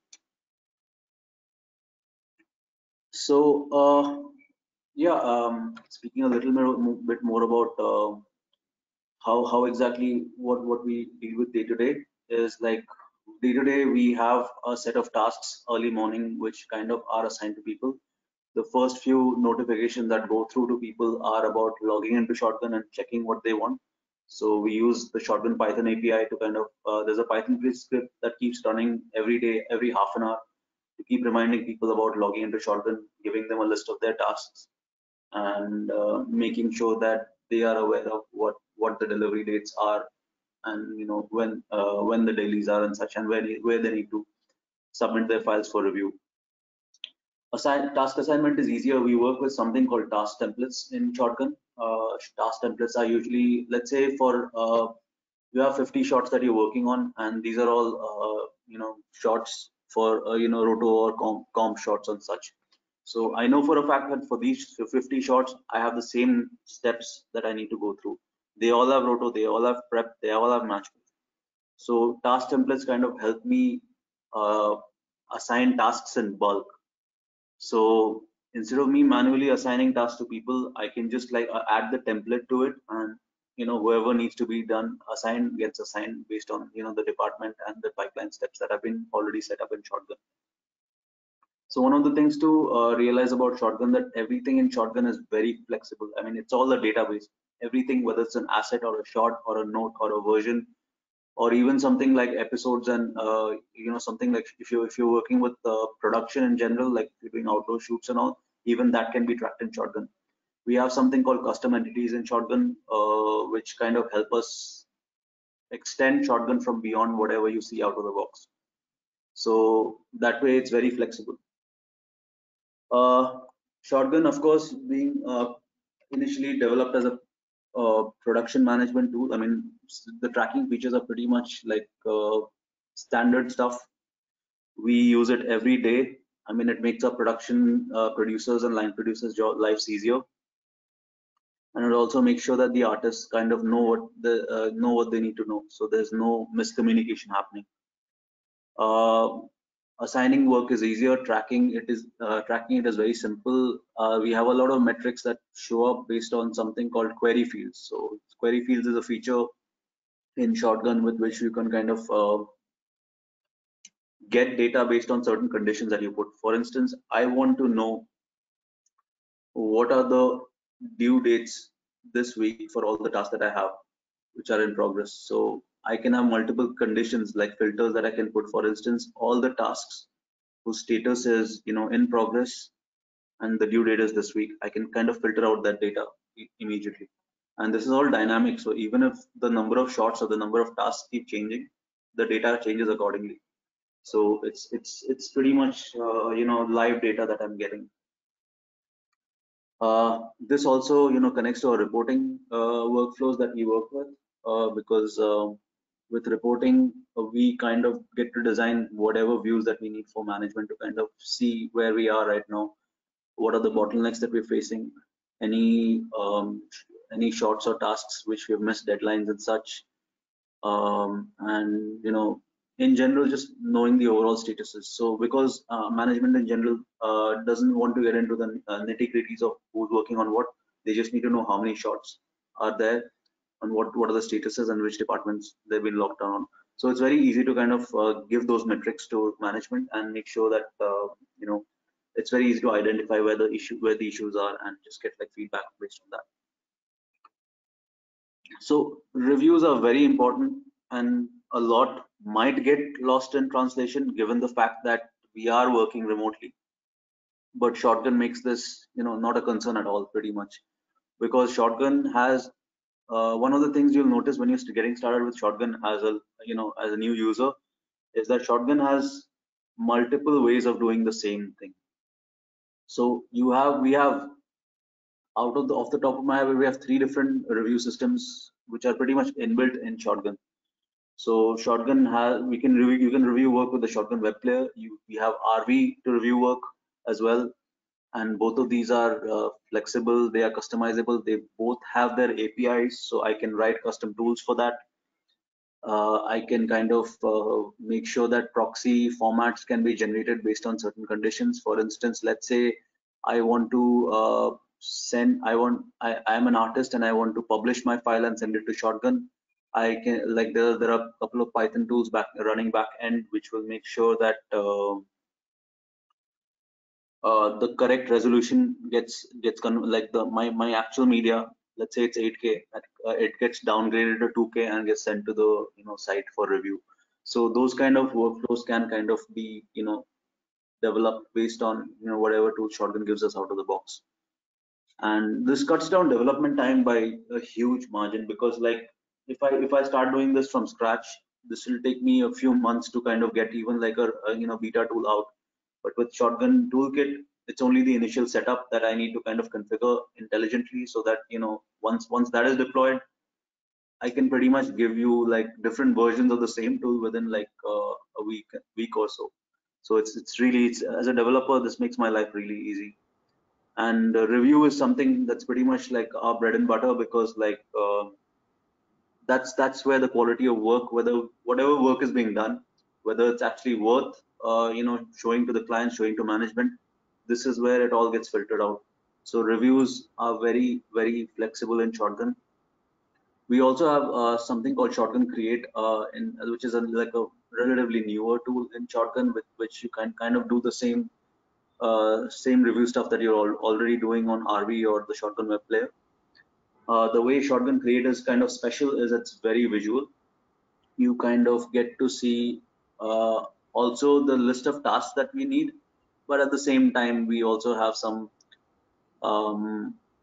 So yeah, speaking a little bit more about how exactly what we deal with day to day is like day to day we have a set of tasks early morning which kind of are assigned to people. The first few notifications that go through to people are about logging into Shotgun and checking what they want. So we use the Shotgun Python API to kind of there's a Python script that keeps running every day, every half an hour, to keep reminding people about logging into Shotgun, giving them a list of their tasks, and making sure that they are aware of what the delivery dates are, and when the dailies are and such, and where they need to submit their files for review. Task assignment is easier. We work with something called task templates in Shotgun. Task templates are usually, let's say, for you have 50 shots that you're working on, and these are all shots for roto or comp shots and such. So I know for a fact that for these 50 shots, I have the same steps that I need to go through. They all have roto, they all have prep, they all have match. So task templates kind of help me assign tasks in bulk. So instead of me manually assigning tasks to people, I can just like add the template to it, and whoever needs to be done assigned gets assigned based on the department and the pipeline steps that have been already set up in Shotgun. So one of the things to realize about Shotgun, that everything in Shotgun is very flexible. I mean, it's all a database. Everything, whether it's an asset or a shot or a note or a version, or even something like episodes, and something like if you're working with production in general, like if you're doing outdoor shoots and all, even that can be tracked in Shotgun. We have something called custom entities in Shotgun, which kind of help us extend Shotgun from beyond whatever you see out of the box. So that way it's very flexible. Shotgun, of course, being initially developed as a production management tool. I mean, the tracking features are pretty much like standard stuff. We use it every day. I mean, it makes our production producers and line producers' lives easier, and it also makes sure that the artists kind of know what they need to know. So there's no miscommunication happening. Assigning work is easier. Tracking it is very simple. We have a lot of metrics that show up based on something called query fields. So query fields is a feature in Shotgun with which you can kind of get data based on certain conditions that you put. For instance, I want to know what are the due dates this week for all the tasks that I have. which are in progress. So I can have multiple conditions like filters that I can put. For instance, all the tasks whose status is in progress and the due date is this week, I can kind of filter out that data immediately. And this is all dynamic, so even if the number of shots or the number of tasks keep changing, the data changes accordingly. So it's pretty much live data that I'm getting. This also connects to our reporting workflows that we work with, because with reporting we kind of get to design whatever views that we need for management to kind of see where we are right now, what are the bottlenecks that we're facing, any shots or tasks which we have missed deadlines and such, and in general just knowing the overall statuses. So because management in general doesn't want to get into the nitty-gritties of who's working on what, they just need to know how many shots are there and what are the statuses and which departments they've been locked down on. So it's very easy to kind of give those metrics to management and make sure that it's very easy to identify where the issues are and just get like feedback based on that. So reviews are very important, and a lot might get lost in translation given the fact that we are working remotely. But Shotgun makes this not a concern at all, pretty much, because Shotgun has one of the things you'll notice when you're getting started with Shotgun as a new user is that Shotgun has multiple ways of doing the same thing. So we have off the top of my head, we have 3 different review systems which are pretty much inbuilt in Shotgun. So Shotgun has you can review work with the Shotgun web player. We have RV to review work as well, and both of these are flexible. They are customizable. They both have their APIs, so I can write custom tools for that. I can kind of make sure that proxy formats can be generated based on certain conditions. For instance, let's say I want to I'm an artist and I want to publish my file and send it to Shotgun. I can there are a couple of Python tools running back end which will make sure that the correct resolution gets my actual media. Let's say it's 8K, it gets downgraded to 2K and gets sent to the site for review. So those kind of workflows can kind of be developed based on whatever tool Shotgun gives us out of the box. And this cuts down development time by a huge margin, because like if I start doing this from scratch, this will take me a few months to kind of get even like a beta tool out. But with Shotgun Toolkit, it's only the initial setup that I need to kind of configure intelligently, so that once that is deployed, I can pretty much give you like different versions of the same tool within like a week or so. So it's really as a developer, this makes my life really easy. And review is something that's pretty much like our bread and butter, because like that's where the quality of work, whatever work is being done, whether it's actually worth showing to the client, showing to management, this is where it all gets filtered out. So reviews are very, very flexible in Shotgun. We also have something called Shotgun Create, which is like a relatively newer tool in Shotgun, with which you can kind of do the same review stuff that you're already doing on RV or the Shotgun web player. The way Shotgun Create is kind of special is it's very visual. You kind of get to see also the list of tasks that we need, but at the same time we also have some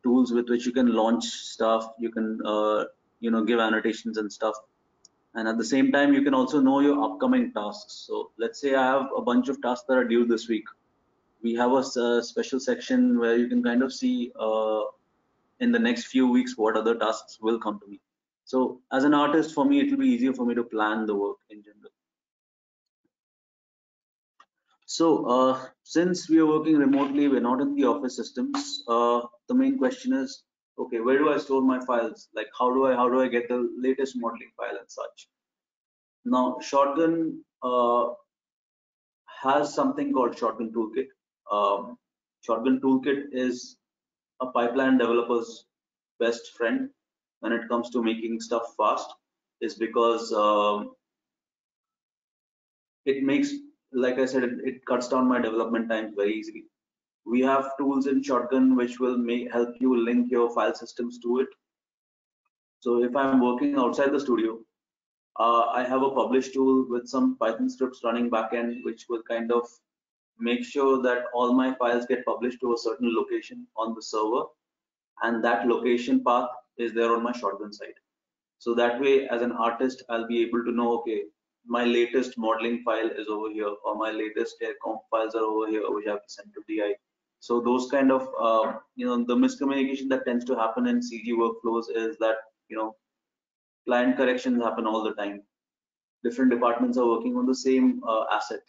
tools with which you can launch stuff. You can give annotations and stuff, and at the same time you can also know your upcoming tasks. So let's say I have a bunch of tasks that are due this week. We have a special section where you can kind of see in the next few weeks what other tasks will come to me. So as an artist, for me, it will be easier for me to plan the work in general. So since we are working remotely, we're not in the office systems. The main question is, okay, where do I store my files? Like how do I get the latest modeling file and such? Now Shotgun has something called Shotgun Toolkit. Shotgun Toolkit is a pipeline developer's best friend when it comes to making stuff fast, is because it makes, like I said, it cuts down my development time very easily. We have tools in Shotgun which will help you link your file systems to it. So if I'm working outside the studio, I have a publish tool with some Python scripts running backend, which will kind of make sure that all my files get published to a certain location on the server, and that location path is there on my Shotgun side. So that way, as an artist, I'll be able to know, okay, my latest modeling file is over here, or my latest comp files are over here, which I have to send to DI. So those kind of, the miscommunication that tends to happen in CG workflows is that, client corrections happen all the time. Different departments are working on the same asset.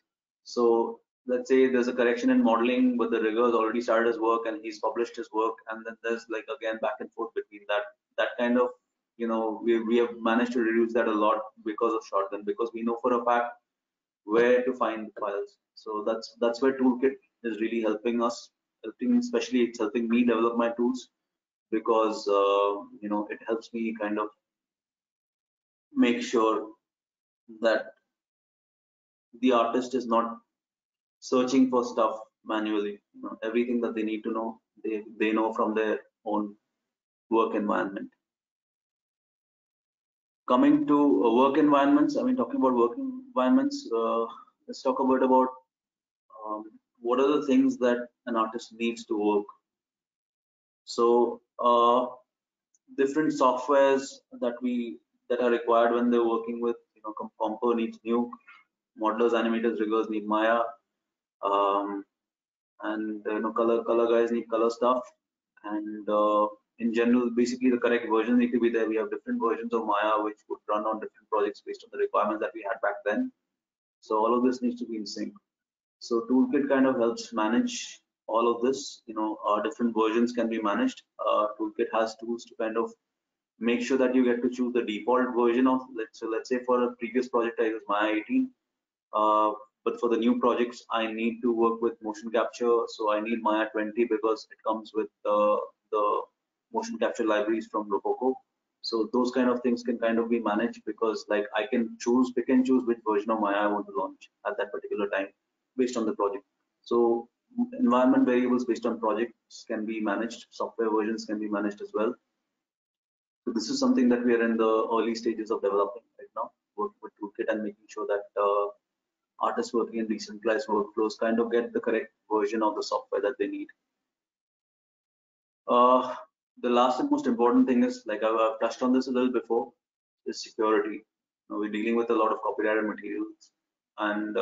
So let's say there's a correction in modeling, but the rigger has already started his work and he's published his work, and then there's like again back and forth between that kind of, we have managed to reduce that a lot because of Shotgun, because we know for a fact where to find the files. So that's where Toolkit is really helping us, especially it's helping me develop my tools, because it helps me kind of make sure that the artist is not searching for stuff manually. Everything that they need to know, they know from their own work environment. Coming to work environments, talking about work environments, let's talk a bit about what are the things that an artist needs to work. So different softwares that are required when they're working with, Compo needs Nuke, modelers, animators, riggers need Maya, and color guys need color stuff, and in general, basically the correct versions need to be there. We have different versions of Maya which would run on different projects based on the requirements that we had back then. So all of this needs to be in sync. So Toolkit kind of helps manage all of this. Different versions can be managed. Toolkit has tools to kind of make sure that you get to choose the default version of. Let's say for a previous project I use Maya 18, but for the new projects I need to work with motion capture, so I need Maya 20 because it comes with the motion capture libraries from Rococo. So those kind of things can kind of be managed, because like I can pick and choose which version of Maya I want to launch at that particular time based on the project. So environment variables based on projects can be managed, software versions can be managed as well. So this is something that we are in the early stages of developing right now, working with Toolkit and making sure that artists working in decentralized workflows kind of get the correct version of the software that they need. The last and most important thing is, like I've touched on this a little before, is security. We're dealing with a lot of copyrighted materials, and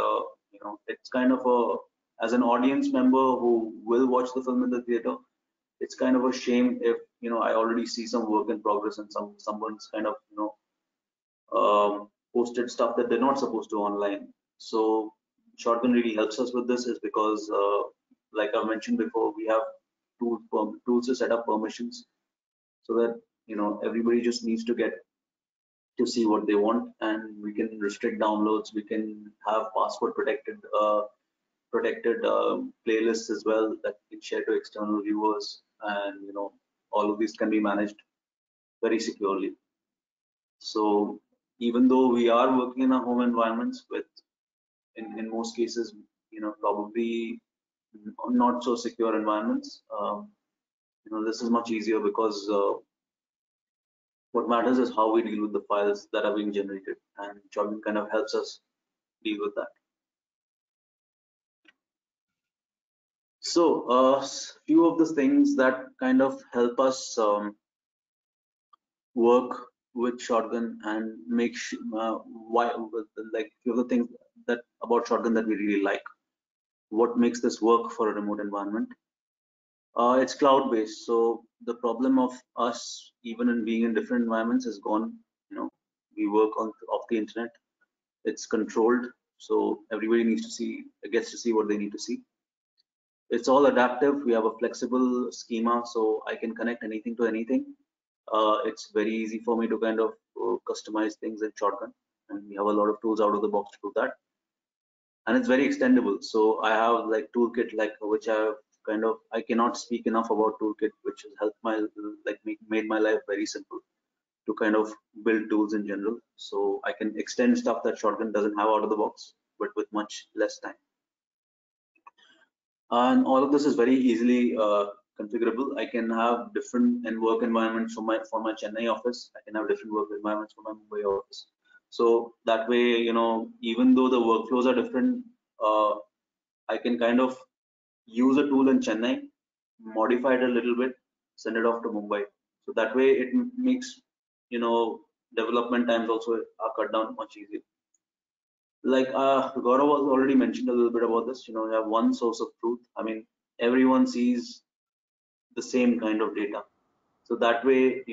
it's kind of as an audience member who will watch the film in the theater, it's kind of a shame if I already see some work in progress and someone's kind of posted stuff that they're not supposed to online. So Shotgun really helps us with this, is because like I mentioned before, we have tools to set up permissions, so that everybody just needs to get to see what they want, and we can restrict downloads. We can have password protected playlists as well that we can share to external viewers, and all of these can be managed very securely. So even though we are working in our home environments with, in most cases, probably not so secure environments, this is much easier, because what matters is how we deal with the files that are being generated, and Shotgun kind of helps us deal with that. So few of the things that kind of help us work with Shotgun and make like few of the things that about Shotgun that we really like. What makes this work for a remote environment? It's cloud-based, so the problem of us even in being in different environments is gone. We work off the internet. It's controlled, so everybody gets to see what they need to see. It's all adaptive. We have a flexible schema, so I can connect anything to anything. It's very easy for me to kind of customize things in Shotgun, and we have a lot of tools out of the box to do that. And it's very extendable. So I have like Toolkit, which I cannot speak enough about Toolkit, which has helped made my life very simple to kind of build tools in general. So I can extend stuff that Shotgun doesn't have out of the box, but with much less time. And all of this is very easily configurable. I can have different work environments for my Chennai office. I can have different work environments for my Mumbai office. So that way, even though the workflows are different, I can kind of use a tool in Chennai, modify it a little bit, send it off to Mumbai. So that way it makes, development times also are cut down much easier. Like Gaurav was already mentioned a little bit about this, you have one source of truth. I mean, everyone sees the same kind of data. So that way,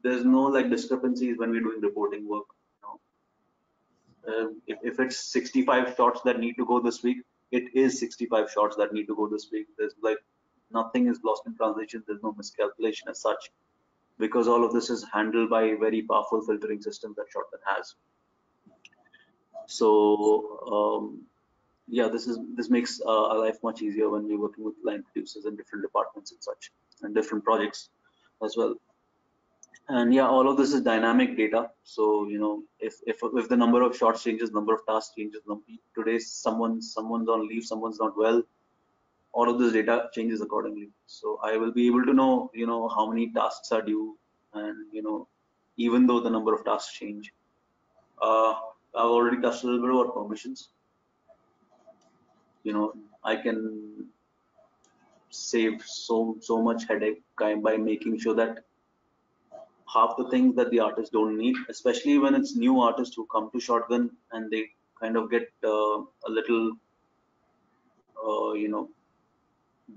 there's no like discrepancies when we're doing reporting work. If it's 65 shots that need to go this week, it is 65 shots that need to go this week. There's like nothing is lost in translation. There's no miscalculation as such, because all of this is handled by very powerful filtering systems that Shotgun has. So yeah, this makes our life much easier when we're working with line producers in different departments and such, and different projects as well. And yeah, all of this is dynamic data. So if the number of shots changes, number of tasks changes, today someone's on leave, someone's not well, all of this data changes accordingly. So I will be able to know how many tasks are due, and even though the number of tasks change. I've already touched a little bit about permissions. I can save so much headache by making sure that half the things that the artists don't need, especially when it's new artists who come to Shotgun and they kind of get a little,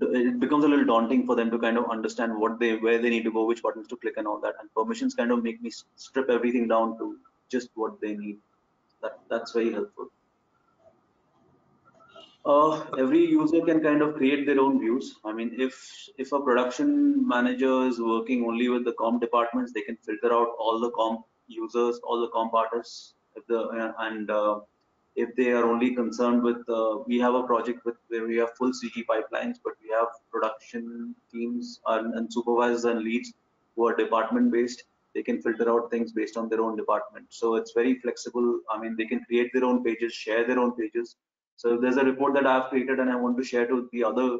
it becomes a little daunting for them to kind of understand where they need to go, which buttons to click and all that. And permissions kind of make me strip everything down to just what they need. That's very helpful. Every user can kind of create their own views. I mean, if a production manager is working only with the comp departments, they can filter out all the comp users, all the comp artists. If they are only concerned with, we have a project where we have full CG pipelines, but we have production teams and supervisors and leads who are department based. They can filter out things based on their own department. So it's very flexible. I mean, they can create their own pages, share their own pages. So if there's a report that I've created and I want to share to the other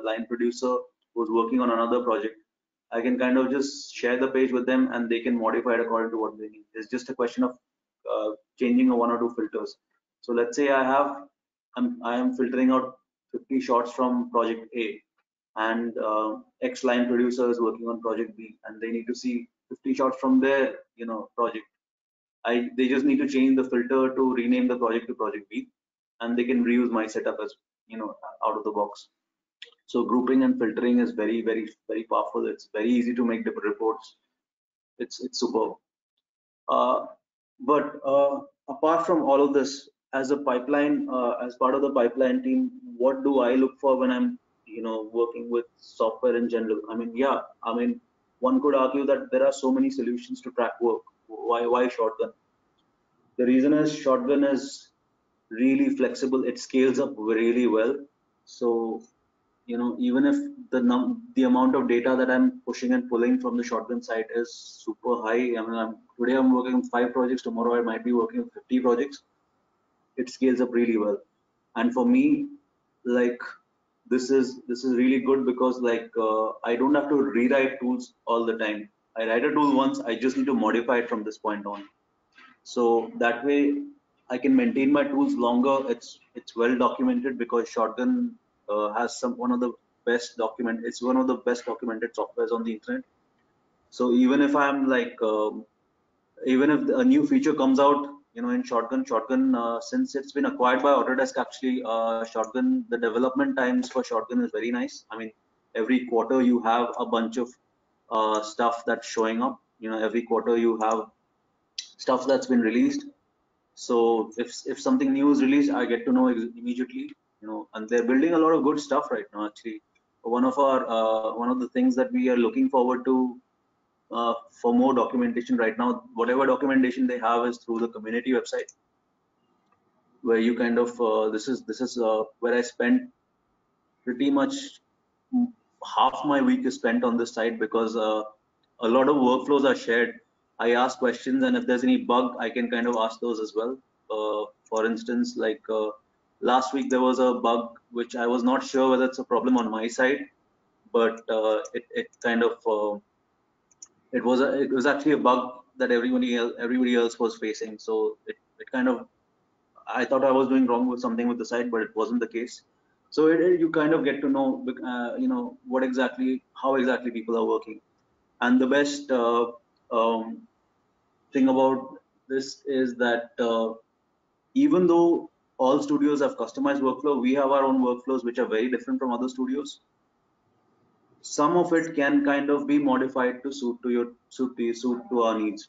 line producer who's working on another project, I can kind of just share the page with them and they can modify it according to what they need. It's just a question of changing one or two filters. So let's say I am filtering out 50 shots from project A, and X line producer is working on project B, and they need to see 50 shots from their project. They just need to change the filter to rename the project to project B, and they can reuse my setup as out of the box. So grouping and filtering is very, very, very powerful. It's very easy to make different reports. It's superb. But apart from all of this, as a pipeline, as part of the pipeline team, what do I look for when I'm working with software in general? I mean, yeah, one could argue that there are so many solutions to track work. Why Shotgun? The reason is Shotgun is really flexible. It scales up really well. So even if the amount of data that I'm pushing and pulling from the Shotgun site is super high. I mean, today I'm working on 5 projects. Tomorrow I might be working on 50 projects. It scales up really well. And for me, like this is really good because I don't have to rewrite tools all the time. I write a tool once. I just need to modify it from this point on. So that way I can maintain my tools longer. It's well documented because Shotgun has one of the best documented. It's one of the best documented softwares on the internet. So even if I'm even if a new feature comes out, in Shotgun, since it's been acquired by Autodesk, actually, Shotgun, the development times for Shotgun is very nice. I mean, every quarter you have a bunch of stuff that's showing up. Every quarter you have stuff that's been released. So if something new is released, I get to know immediately. And they're building a lot of good stuff right now. Actually, one of the things that we are looking forward to for more documentation right now, whatever documentation they have is through the community website, where you kind of this is where I spent pretty much half my week is spent on this site, because a lot of workflows are shared. I ask questions, and if there's any bug, I can kind of ask those as well. For instance, last week there was a bug which I was not sure whether it's a problem on my side but it kind of it was actually a bug that everybody else was facing. So it kind of, I thought I was doing wrong with something with the site, but it wasn't the case. So you kind of get to know, what exactly, how exactly people are working. And the best thing about this is that even though all studios have customized workflow, we have our own workflows which are very different from other studios. Some of it can kind of be modified to suit to our needs.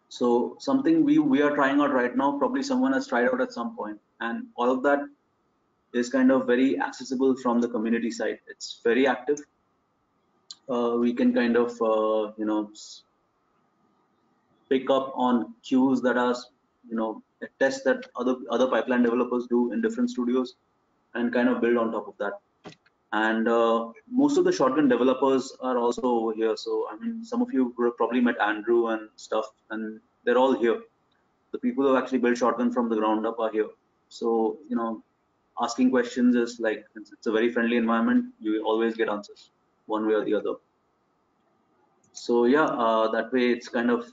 So something we are trying out right now, probably someone has tried out at some point, and all of that is kind of very accessible from the community side. It's very active. We can kind of pick up on cues that are tests that other pipeline developers do in different studios, and kind of build on top of that. And most of the shotgun developers are also over here. So I mean, some of you probably met Andrew and stuff, and they're all here. The people who actually build shotgun from the ground up are here. So asking questions is like, it's a very friendly environment. You always get answers one way or the other. So yeah, that way it's kind of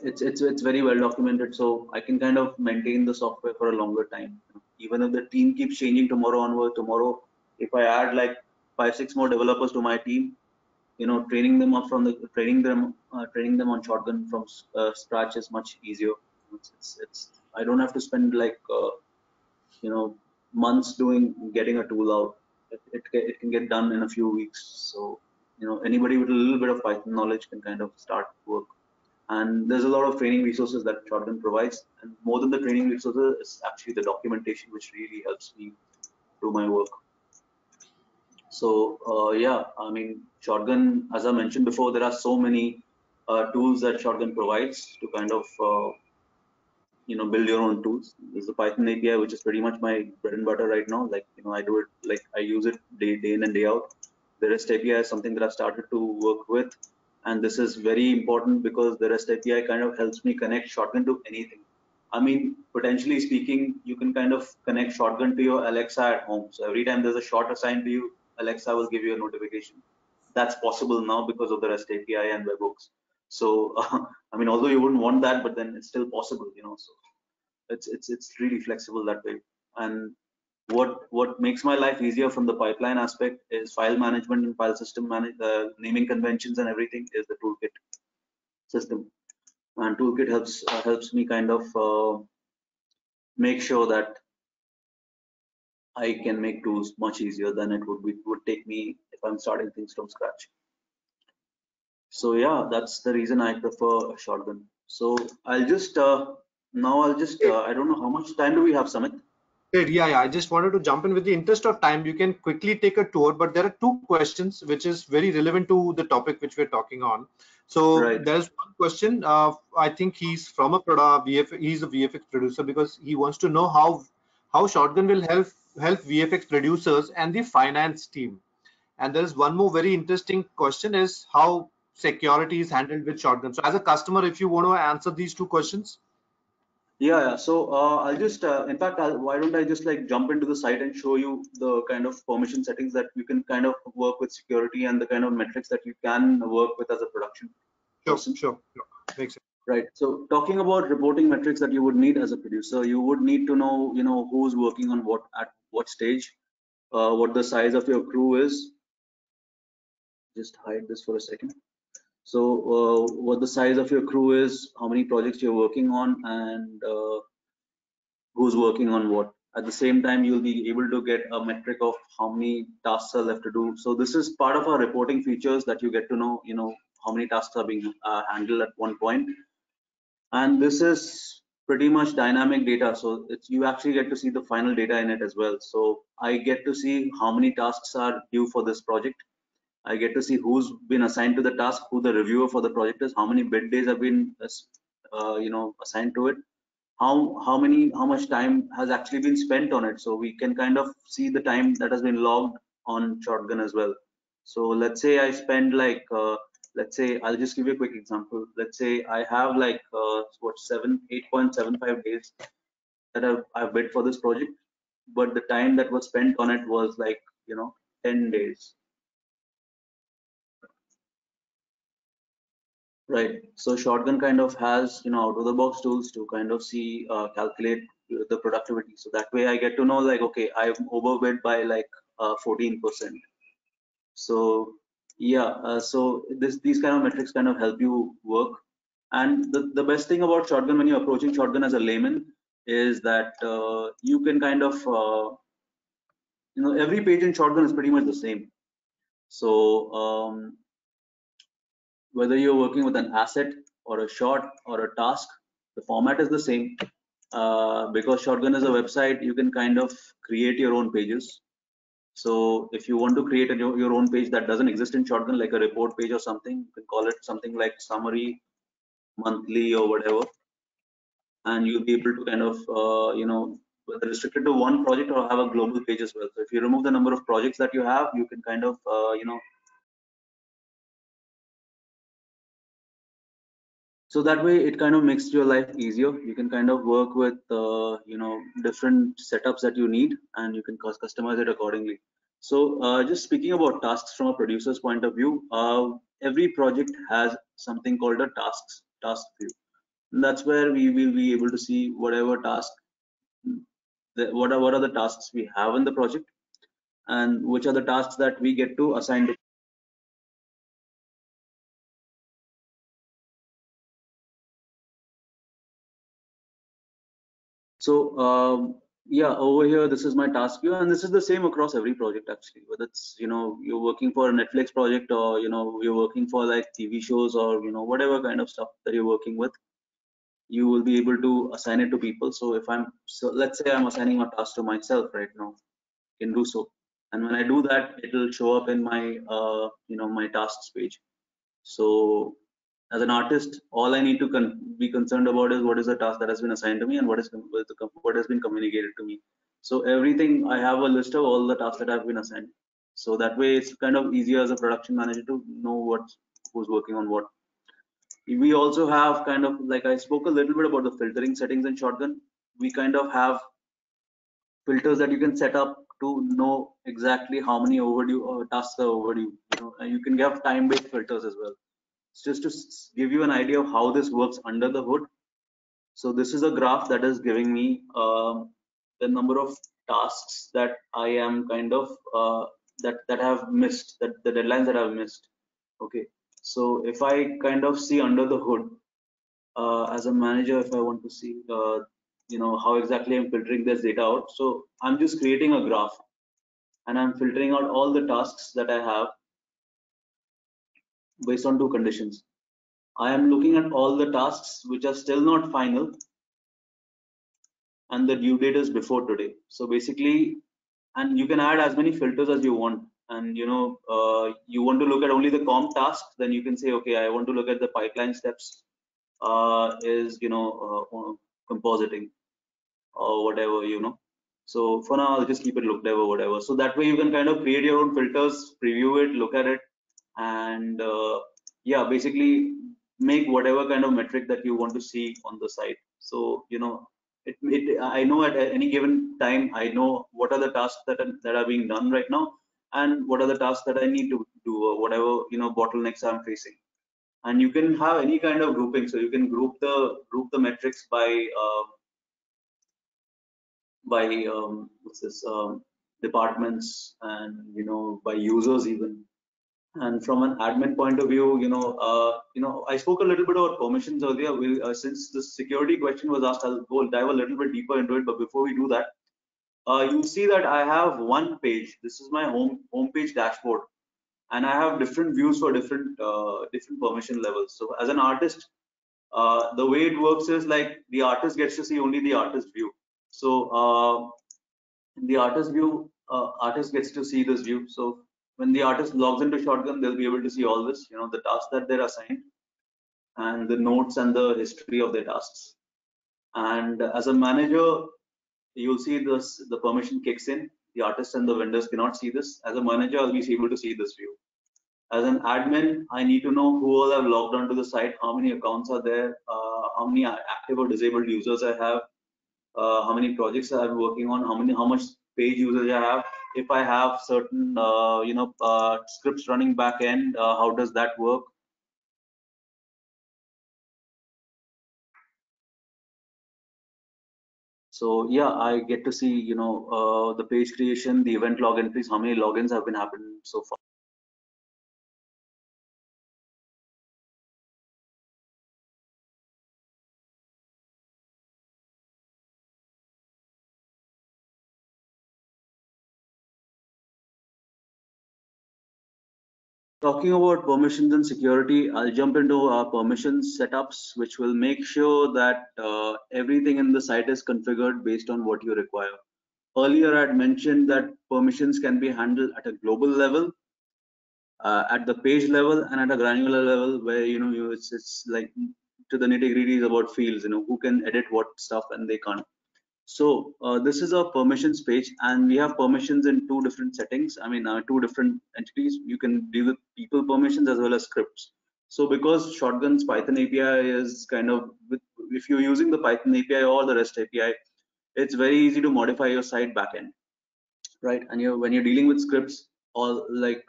it's very well documented, so I can kind of maintain the software for a longer time. Even if the team keeps changing tomorrow, if I add like 5-6 more developers to my team, training them up from the training them on shotgun from scratch is much easier. It's I don't have to spend like months getting a tool out. It can get done in a few weeks. So anybody with a little bit of Python knowledge can kind of start work. And there's a lot of training resources that Shotgun provides, and more than the training resources, it's actually the documentation which really helps me do my work. So yeah, I mean, Shotgun, as I mentioned before, there are so many tools that Shotgun provides to kind of build your own tools. There's the Python API, which is pretty much my bread and butter right now. Like I do it, like I use it day in and day out. The REST API is something that I've started to work with. And this is very important because the REST API kind of helps me connect Shotgun to anything. I mean, potentially speaking, you can kind of connect Shotgun to your Alexa at home. So every time there's a shot assigned to you, Alexa will give you a notification. That's possible now because of the REST API and webhooks. So, I mean, although you wouldn't want that, but then it's still possible, So it's really flexible that way. And what makes my life easier from the pipeline aspect is file management and file system naming conventions and everything is the toolkit system. And toolkit helps me kind of make sure that I can make tools much easier than it would take me if I'm starting things from scratch. So yeah, that's the reason I prefer Shotgun. So I'll just I don't know how much time do we have, Samit? Yeah. I just wanted to jump in. With the interest of time, you can quickly take a tour, but there are two questions which is very relevant to the topic which we're talking on. So Right. there's one question. I think he's from a he's a VFX producer, because he wants to know how Shotgun will help VFX producers and the finance team. And there is one more very interesting question, is how security is handled with Shotgun. So as a customer, if you want to answer these two questions. Yeah. So I'll just, in fact, why don't I just like jump into the site and show you the kind of permission settings that you can kind of work with security and the kind of metrics that you can work with as a production person. Sure. Makes sense. Right. So talking about reporting metrics that you would need as a producer, you would need to know, who's working on what at what stage, what the size of your crew is. Just hide this for a second. So what the size of your crew is, how many projects you're working on, and who's working on what. At the same time, you'll be able to get a metric of how many tasks are left to do. So this is part of our reporting features that you get to know, how many tasks are being handled at one point. And this is pretty much dynamic data. So you actually get to see the final data in it as well. So I get to see how many tasks are due for this project. I get to see who's been assigned to the task, who the reviewer for the project is, how many bid days have been assigned to it, how much time has actually been spent on it. So we can kind of see the time that has been logged on Shotgun as well. So let's say I spend like let's say I'll just give you a quick example. Let's say I have like 8.75 days that I've bid for this project, but the time that was spent on it was like 10 days. Right. So Shotgun kind of has, out of the box tools to kind of see, calculate the productivity. So that way I get to know like, okay, I'm overbid by like 14%. So yeah, so these kind of metrics kind of help you work. And the best thing about Shotgun when you're approaching Shotgun as a layman is that you can kind of, every page in Shotgun is pretty much the same. So whether you're working with an asset or a shot or a task, the format is the same. Because Shotgun is a website, you can kind of create your own pages. So if you want to create your own page that doesn't exist in Shotgun, like a report page or something, you can call it something like summary, monthly or whatever, and you'll be able to kind of, whether restricted to one project or have a global page as well. So if you remove the number of projects that you have, you can kind of, so that way it kind of makes your life easier. You can kind of work with, different setups that you need, and you can customize it accordingly. So just speaking about tasks from a producer's point of view, every project has something called a task view. And that's where we will be able to see whatever task, what are the tasks we have in the project, and which are the tasks that we get to assign to. So yeah, over here this is my task view, and this is the same across every project actually. Whether it's you're working for a Netflix project, or you're working for like TV shows, or whatever kind of stuff that you're working with, you will be able to assign it to people. So let's say I'm assigning a task to myself right now, I can do so, and when I do that, it will show up in my my tasks page. So as an artist, all I need to be concerned about is what is the task that has been assigned to me and what has been communicated to me. So everything, I have a list of all the tasks that have been assigned. So that way it's kind of easier as a production manager to know who's working on what. We also have kind of, like I spoke a little bit about the filtering settings in Shotgun. We kind of have filters that you can set up to know exactly how many overdue tasks are overdue. And you can have time-based filters as well. Just to give you an idea of how this works under the hood. So this is a graph that is giving me the number of tasks that I am kind of that have missed, that the deadlines that I've missed. Okay, so if I kind of see under the hood as a manager, if I want to see how exactly I'm filtering this data out, so I'm just creating a graph and I'm filtering out all the tasks that I have based on two conditions. I am looking at all the tasks which are still not final, and the due date is before today. So basically, and you can add as many filters as you want. And you want to look at only the comp task, then you can say, okay, I want to look at the pipeline steps, is compositing or whatever, So for now, I'll just keep it looked over, whatever. So that way you can kind of create your own filters, preview it, look at it, and yeah, basically make whatever kind of metric that you want to see on the site. So I know at any given time, I know what are the tasks that are being done right now, and what are the tasks that I need to do, or whatever bottlenecks I'm facing. And you can have any kind of grouping. So you can group the metrics by what's this, departments, and by users even. And from an admin point of view, I spoke a little bit about permissions earlier. Since the security question was asked, I'll dive a little bit deeper into it. But before we do that, you see that I have one page. This is my home page dashboard, and I have different views for different permission levels. So as an artist, the way it works is like the artist gets to see only the artist view. So the artist view, artist gets to see this view. So when the artist logs into Shotgun, they'll be able to see all this, the tasks that they're assigned, and the notes and the history of their tasks. And as a manager, you'll see this, the permission kicks in. The artists and the vendors cannot see this. As a manager, I'll be able to see this view. As an admin, I need to know who all have logged onto the site, how many accounts are there, how many active or disabled users I have, how many projects I'm working on, how much page users I have. if I have certain scripts running back end, how does that work? So yeah, I get to see the page creation, the event log entries, how many logins have been happening so far. Talking about permissions and security, I'll jump into our permissions setups, which will make sure that everything in the site is configured based on what you require. Earlier, I had mentioned that permissions can be handled at a global level, at the page level, and at a granular level, where it's like to the nitty-gritty about fields. Who can edit what stuff and they can't. So this is a permissions page, and we have permissions in two different settings. I mean, two different entities. You can deal with people permissions as well as scripts. So because Shotgun's Python API is kind of, if you're using the Python API or the REST API, it's very easy to modify your site backend, right? And when you're dealing with scripts, all like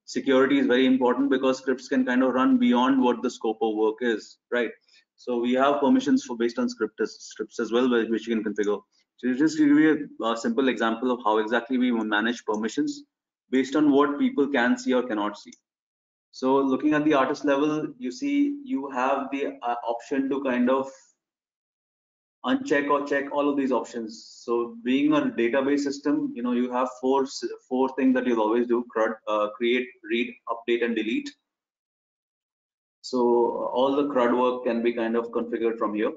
security is very important, because scripts can kind of run beyond what the scope of work is, right? So we have permissions for based on scripts as well, which you can configure. So just give you a simple example of how exactly we manage permissions based on what people can see or cannot see. So looking at the artist level, you see you have the option to kind of uncheck or check all of these options. So being a database system, you have four things that you'll always do: CRUD, create, read, update, and delete. So all the CRUD work can be kind of configured from here,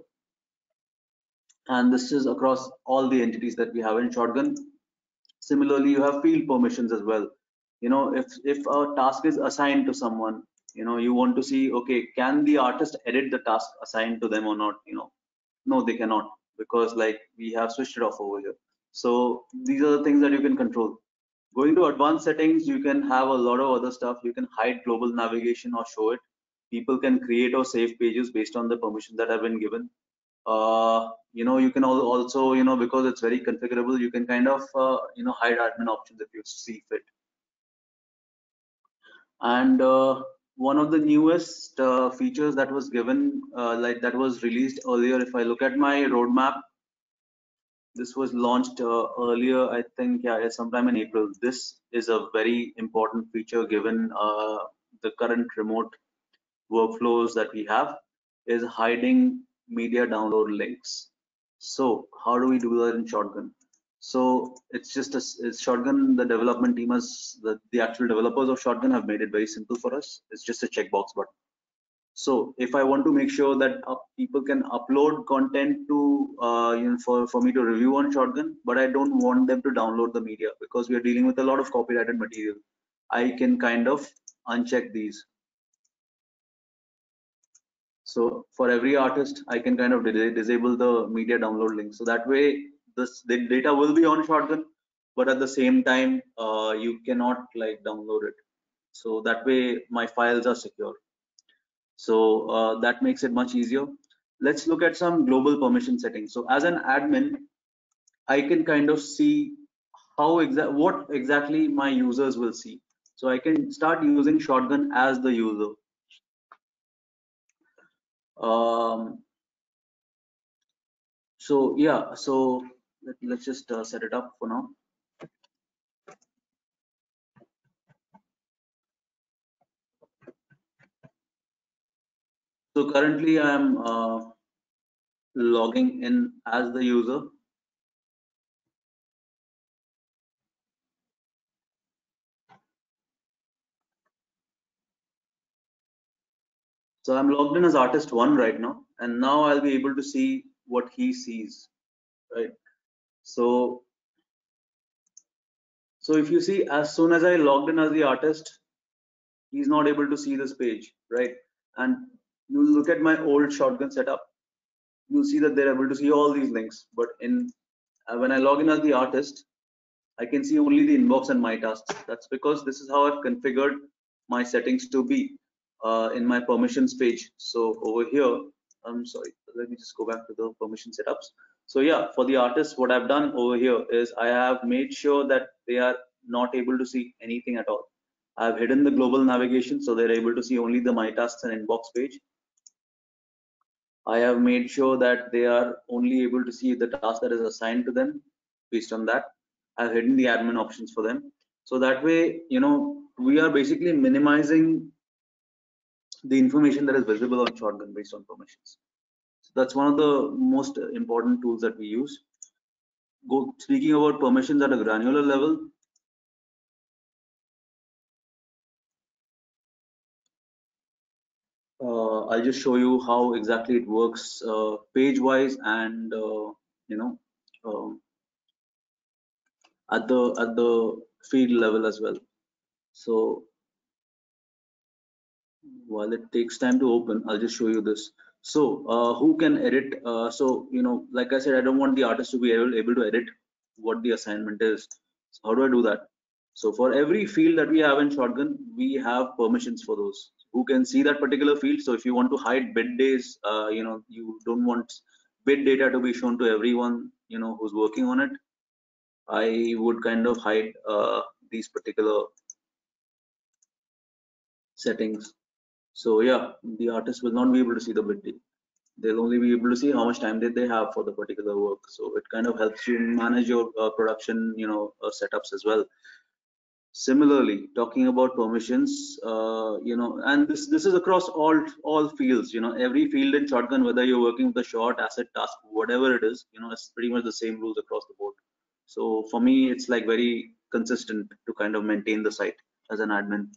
and this is across all the entities that we have in Shotgun. Similarly, you have field permissions as well. If a task is assigned to someone, you want to see, okay, can the artist edit the task assigned to them or not? No, they cannot, because like we have switched it off over here. So these are the things that you can control. Going to advanced settings, you can have a lot of other stuff. You can hide global navigation or show it. People can create or save pages based on the permissions that have been given. You can also, because it's very configurable, you can kind of, hide admin options if you see fit. And one of the newest features that was given, that was released earlier, if I look at my roadmap, this was launched earlier, I think, yeah, sometime in April. This is a very important feature given the current remote workflows that we have, is hiding media download links. So how do we do that in Shotgun? So it's just it's Shotgun, the development team has, the actual developers of Shotgun have made it very simple for us. It's just a checkbox button. So if I want to make sure that people can upload content to for me to review on Shotgun, but I don't want them to download the media, because we are dealing with a lot of copyrighted material, I can kind of uncheck these. So for every artist, I can kind of disable the media download link. So that way, the data will be on Shotgun, but at the same time, you cannot like download it. So that way, my files are secure. So that makes it much easier. Let's look at some global permission settings. So as an admin, I can kind of see what exactly my users will see. So I can start using Shotgun as the user. So yeah, so let's just set it up for now. So currently I am logging in as the user. So I'm logged in as artist 1 right now, and now I'll be able to see what he sees, right? So if you see, as soon as I logged in as the artist, he's not able to see this page, right? And you look at my old Shotgun setup, you'll see that they're able to see all these links. But when I log in as the artist, I can see only the inbox and my tasks. That's because this is how I've configured my settings to be in my permissions page. So over here, I'm sorry, let me just go back to the permission setups. So yeah, for the artists, what I've done over here is I have made sure that they are not able to see anything at all. I've hidden the global navigation so they're able to see only the My Tasks and Inbox page. I have made sure that they are only able to see the task that is assigned to them. Based on that, I've hidden the admin options for them. So that way, we are basically minimizing the information that is visible on Shotgun based on permissions. So that's one of the most important tools that we use. Speaking about permissions at a granular level, I'll just show you how exactly it works page-wise and at the field level as well. So while it takes time to open, I'll just show you this. So who can edit? So like I said, I don't want the artist to be able to edit what the assignment is. So how do I do that? So for every field that we have in Shotgun, we have permissions for those. Who can see that particular field? So if you want to hide bid days, you don't want bid data to be shown to everyone, who's working on it. I would kind of hide these particular settings. So yeah, the artist will not be able to see the bid date. They'll only be able to see how much time did they have for the particular work. So it kind of helps you manage your production, setups as well. Similarly, talking about permissions, and this is across all fields. Every field in Shotgun, whether you're working with a short, asset, task, whatever it is, it's pretty much the same rules across the board. So for me, it's like very consistent to kind of maintain the site as an admin.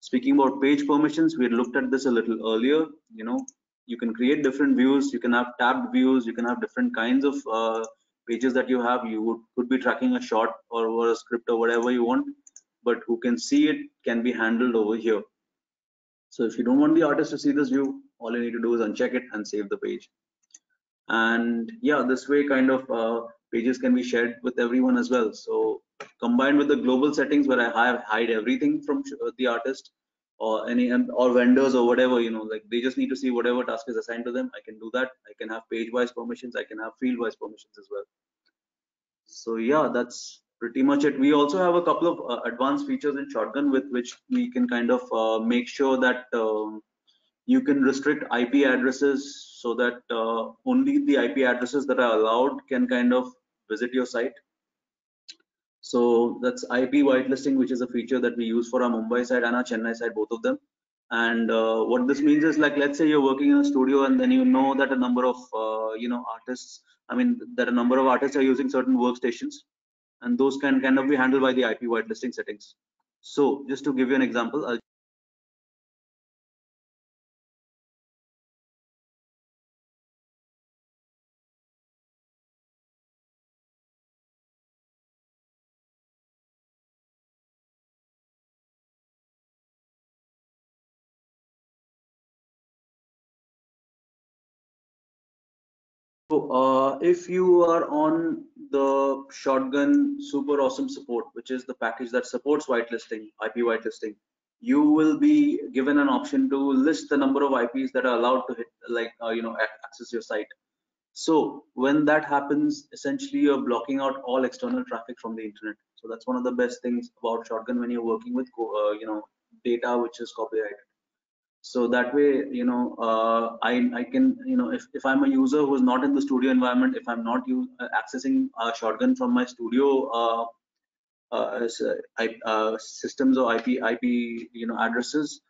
Speaking about page permissions, we had looked at this a little earlier. You can create different views. You can have tabbed views. You can have different kinds of pages that you have. You could be tracking a short or a script or whatever you want, but who can see it can be handled over here. So if you don't want the artist to see this view, all you need to do is uncheck it and save the page. And yeah, this way kind of pages can be shared with everyone as well. So combined with the global settings where I hide everything from the artist or or vendors or whatever, like they just need to see whatever task is assigned to them. I can do that. I can have page-wise permissions. I can have field-wise permissions as well. So yeah, that's pretty much it. We also have a couple of advanced features in Shotgun with which we can kind of make sure that you can restrict IP addresses so that only the IP addresses that are allowed can kind of visit your site. So that's IP whitelisting, which is a feature that we use for our Mumbai side and our Chennai side, both of them. And what this means is, like, let's say you're working in a studio and then you know that a number of artists, that a number of artists are using certain workstations, and those can kind of be handled by the IP whitelisting settings. So just to give you an example, So if you are on the Shotgun Super Awesome Support, which is the package that supports whitelisting, IP whitelisting, you will be given an option to list the number of IPs that are allowed to hit, access your site. So when that happens, essentially you're blocking out all external traffic from the internet. So that's one of the best things about Shotgun when you're working with data which is copyrighted. So that way, I can, if I'm a user who's not in the studio environment, if I'm not accessing Shotgun from my studio systems or IP addresses,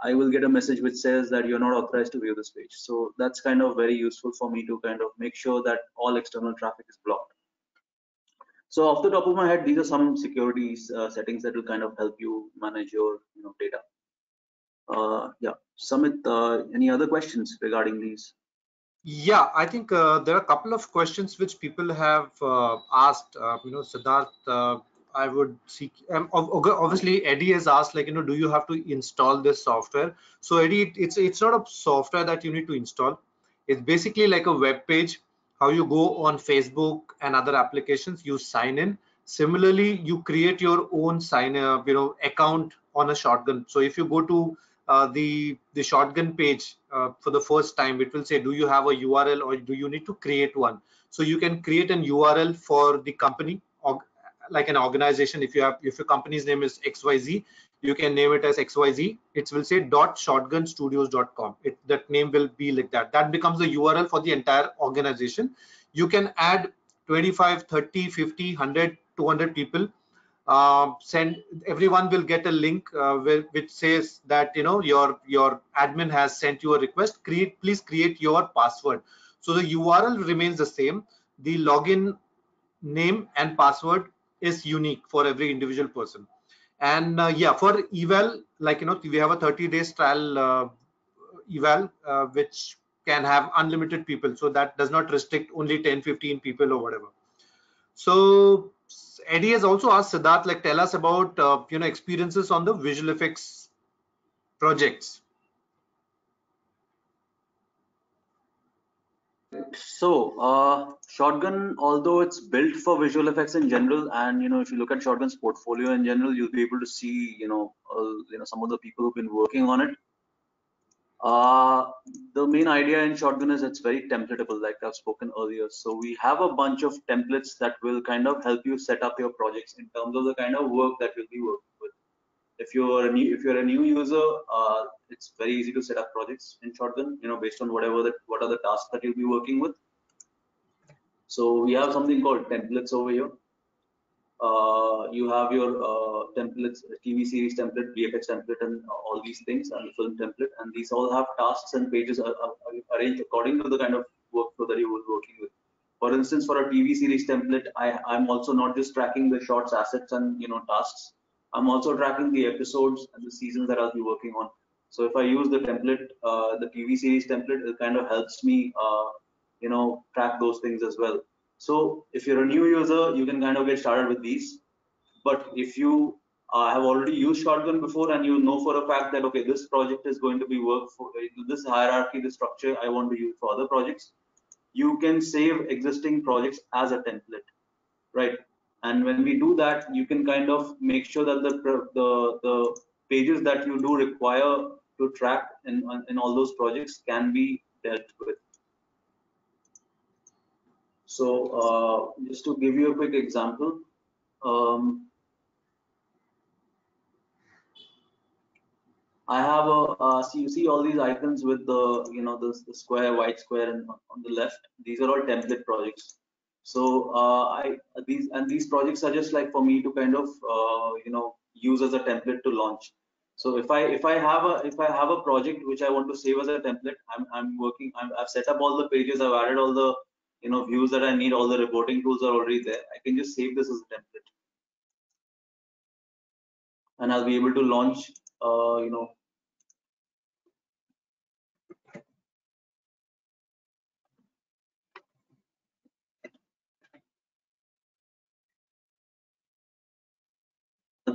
I will get a message which says that you're not authorized to view this page. So that's kind of very useful for me to kind of make sure that all external traffic is blocked. So off the top of my head, these are some security settings that will kind of help you manage your data. Yeah, Sumit, any other questions regarding these? Yeah, I think there are a couple of questions which people have asked. Siddharth, I would seek. Obviously, Eddie has asked, like, do you have to install this software? So, Eddie, it's not a software that you need to install. It's basically like a web page. How you go on Facebook and other applications, you sign in. Similarly, you create your own account on a Shotgun. So, if you go to the Shotgun page for the first time, it will say, do you have a URL or do you need to create one? So you can create an URL for the company, or like an organization. If your company's name is XYZ, you can name it as XYZ. It will say .shotgunstudios.com. That name will be like that. That becomes the URL for the entire organization. You can add 25, 30, 50, 100, 200 people. Everyone will get a link which says that your admin has sent you a request. Please create your password. So the URL remains the same. The login name and password is unique for every individual person. And yeah, for eval, like we have a 30 days trial eval which can have unlimited people, so that does not restrict only 10-15 people or whatever. So Eddie has also asked Siddharth, like, tell us about experiences on the visual effects projects. So Shotgun, although it's built for visual effects in general, and if you look at Shotgun's portfolio in general, you'll be able to see some of the people who've been working on it. The main idea in Shotgun is it's very templatable, like I've spoken earlier. So we have a bunch of templates that will kind of help you set up your projects in terms of the kind of work that you'll be working with. If you're a new user, it's very easy to set up projects in Shotgun, based on what are the tasks that you'll be working with. So we have something called templates over here. You have your templates, TV series template, VFX template, and all these things, and the film template, and these all have tasks and pages arranged according to the kind of workflow that you were working with. For instance, for a TV series template, I'm also not just tracking the shorts, assets, and tasks. I'm also tracking the episodes and the seasons that I'll be working on. So if I use the template, the TV series template, it kind of helps me, track those things as well. So if you're a new user, you can kind of get started with these. But if you have already used Shotgun before and you know for a fact that, okay, this project is going to be work for this hierarchy, this structure I want to use for other projects, you can save existing projects as a template, right? And when we do that, you can kind of make sure that the pages that you do require to track in all those projects can be dealt with. So just to give you a quick example, I have so you see all these icons with the square, white square, and on the left. These are all template projects. So these projects are just like for me to kind of use as a template to launch. So if I have a project which I want to save as a template, I've set up all the pages, I've added all the views that I need, all the reporting tools are already there. I can just save this as a template, and I'll be able to launch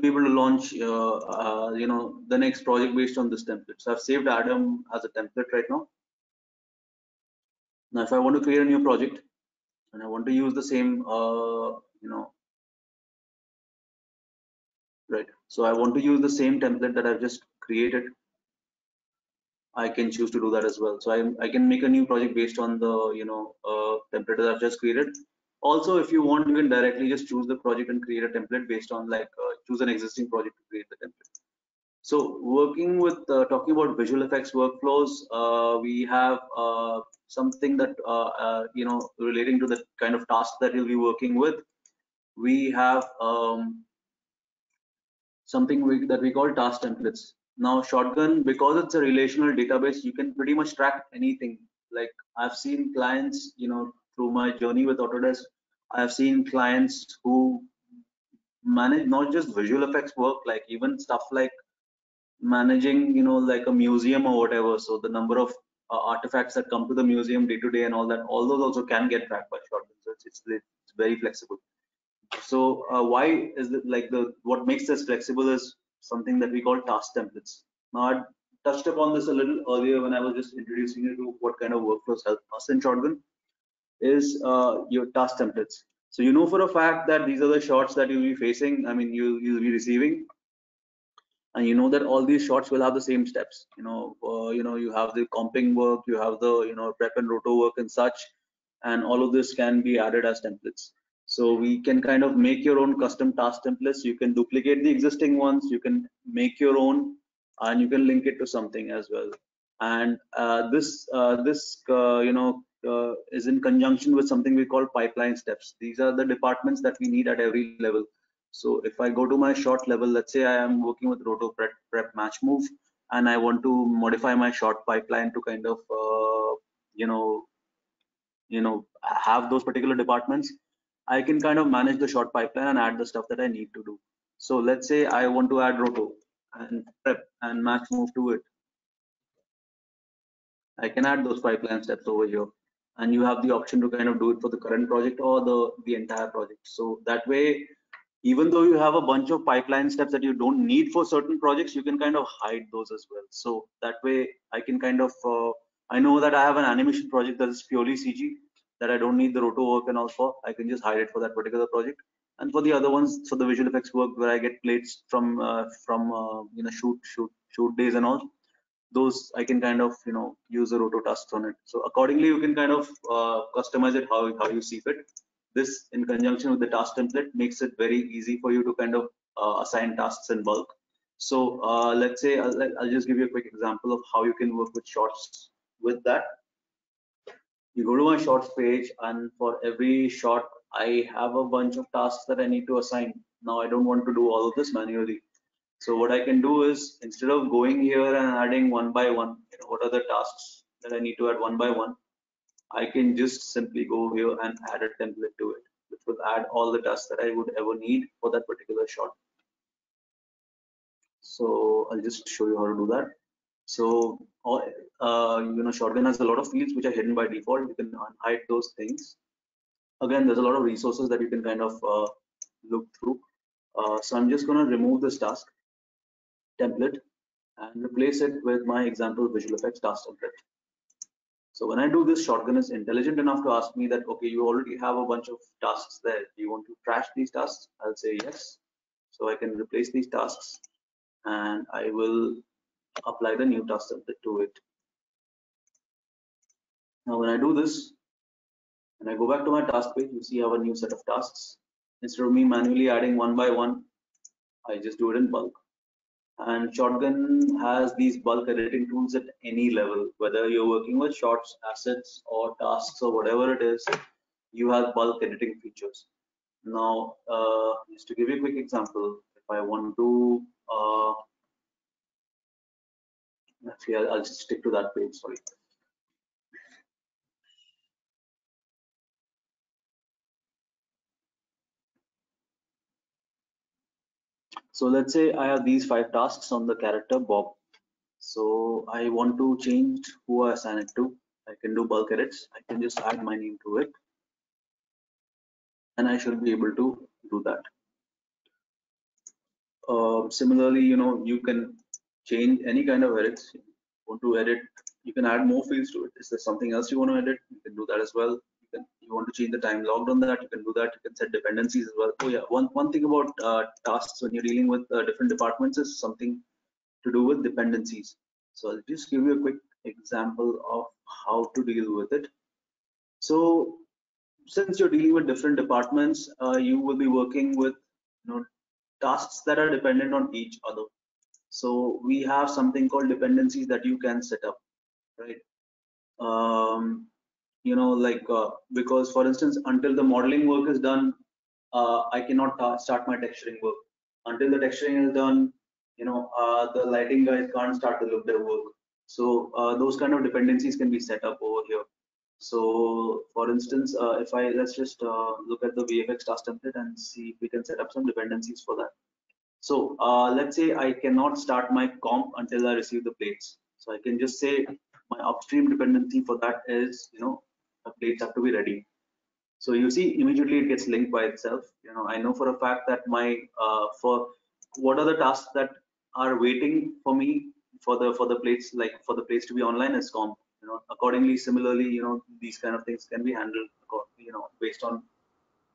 be able to launch the next project based on this template. So I've saved Adam as a template right now. Now if I want to create a new project and I want to use the same right, so I want to use the same template that I've just created, I can choose to do that as well. So I can make a new project based on the template that I've just created. Also, if you want, you can directly just choose the project and create a template based on choose an existing project to create the template. So working with talking about visual effects workflows, we have something that relating to the kind of task that you'll be working with. We have something that we call task templates. Now Shotgun, because it's a relational database, you can pretty much track anything. Like I've seen clients, through my journey with Autodesk, I've seen clients who manage not just visual effects work, like even stuff like managing like a museum or whatever. So the number of artifacts that come to the museum day to day and all that, all those also can get tracked by Shotgun. So it's very flexible. So why is it like what makes this flexible is something that we call task templates. Now I touched upon this a little earlier when I was just introducing you to what kind of workflows help us in Shotgun is your task templates. So for a fact that these are the shots that you'll be facing, I mean you'll be receiving, and that all these shots will have the same steps. You have the comping work, you have the prep and roto work and such, and all of this can be added as templates. So we can kind of make your own custom task templates. You can duplicate the existing ones, you can make your own, and you can link it to something as well. And this is in conjunction with something we call pipeline steps. These are the departments that we need at every level. So if I go to my short level, let's say I am working with roto, prep, match, move, and I want to modify my short pipeline to kind of have those particular departments, I can kind of manage the short pipeline and add the stuff that I need to do. So let's say I want to add roto and prep and match move to it. I can add those pipeline steps over here, and you have the option to kind of do it for the current project or the entire project. So that way, even though you have a bunch of pipeline steps that you don't need for certain projects, you can kind of hide those as well. So that way I can kind of, I know that I have an animation project that is purely CG, that I don't need the roto work and all for, I can just hide it for that particular project. And for the other ones, for the visual effects work where I get plates from shoot days and all, those I can kind of use the roto tasks on it. So accordingly you can kind of customize it how you see fit. This in conjunction with the task template makes it very easy for you to kind of assign tasks in bulk. So let's say I'll just give you a quick example of how you can work with shorts with that. You go to my shorts page, and for every short I have a bunch of tasks that I need to assign. Now I don't want to do all of this manually. So what I can do is, instead of going here and adding one by one, what are the tasks that I need to add one by one, I can just simply go here and add a template to it, which will add all the tasks that I would ever need for that particular shot. So I'll just show you how to do that. So Shotgun has a lot of fields which are hidden by default. You can hide those things. Again, there's a lot of resources that you can kind of look through. So I'm just going to remove this task template and replace it with my example visual effects task template. So when I do this, Shotgun is intelligent enough to ask me that, okay, you already have a bunch of tasks there. Do you want to trash these tasks? I'll say yes. So I can replace these tasks, and I will apply the new task template to it. Now when I do this, and I go back to my task page, you see I have a new set of tasks. Instead of me manually adding one by one, I just do it in bulk. And Shotgun has these bulk editing tools at any level, whether you're working with shots, assets, or tasks, or whatever it is, you have bulk editing features. Now, just to give you a quick example, if I want to, actually, I'll just stick to that page, sorry. So let's say I have these 5 tasks on the character Bob. So I want to change who I assign it to. I can do bulk edits. I can just add my name to it, and I should be able to do that. Similarly, you can change any kind of edits. If you want to edit, you can add more fields to it. Is there something else you want to edit? You can do that as well. You want to change the time logged on that, you can do that. You can set dependencies as well. Oh yeah, one thing about tasks when you're dealing with different departments is something to do with dependencies. So I'll just give you a quick example of how to deal with it. So since you're dealing with different departments, you will be working with tasks that are dependent on each other. So we have something called dependencies that you can set up, right? Because for instance, until the modeling work is done, I cannot start my texturing work. Until the texturing is done, the lighting guys can't start to look their work. So those kind of dependencies can be set up over here. So for instance, let's just look at the VFX task template and see if we can set up some dependencies for that. So let's say I cannot start my comp until I receive the plates. So I can just say my upstream dependency for that is, the plates have to be ready. So you see immediately it gets linked by itself. I know for a fact that my for what are the tasks that are waiting for me for the plates, like for the plates to be online is comp. Accordingly, similarly, these kind of things can be handled, based on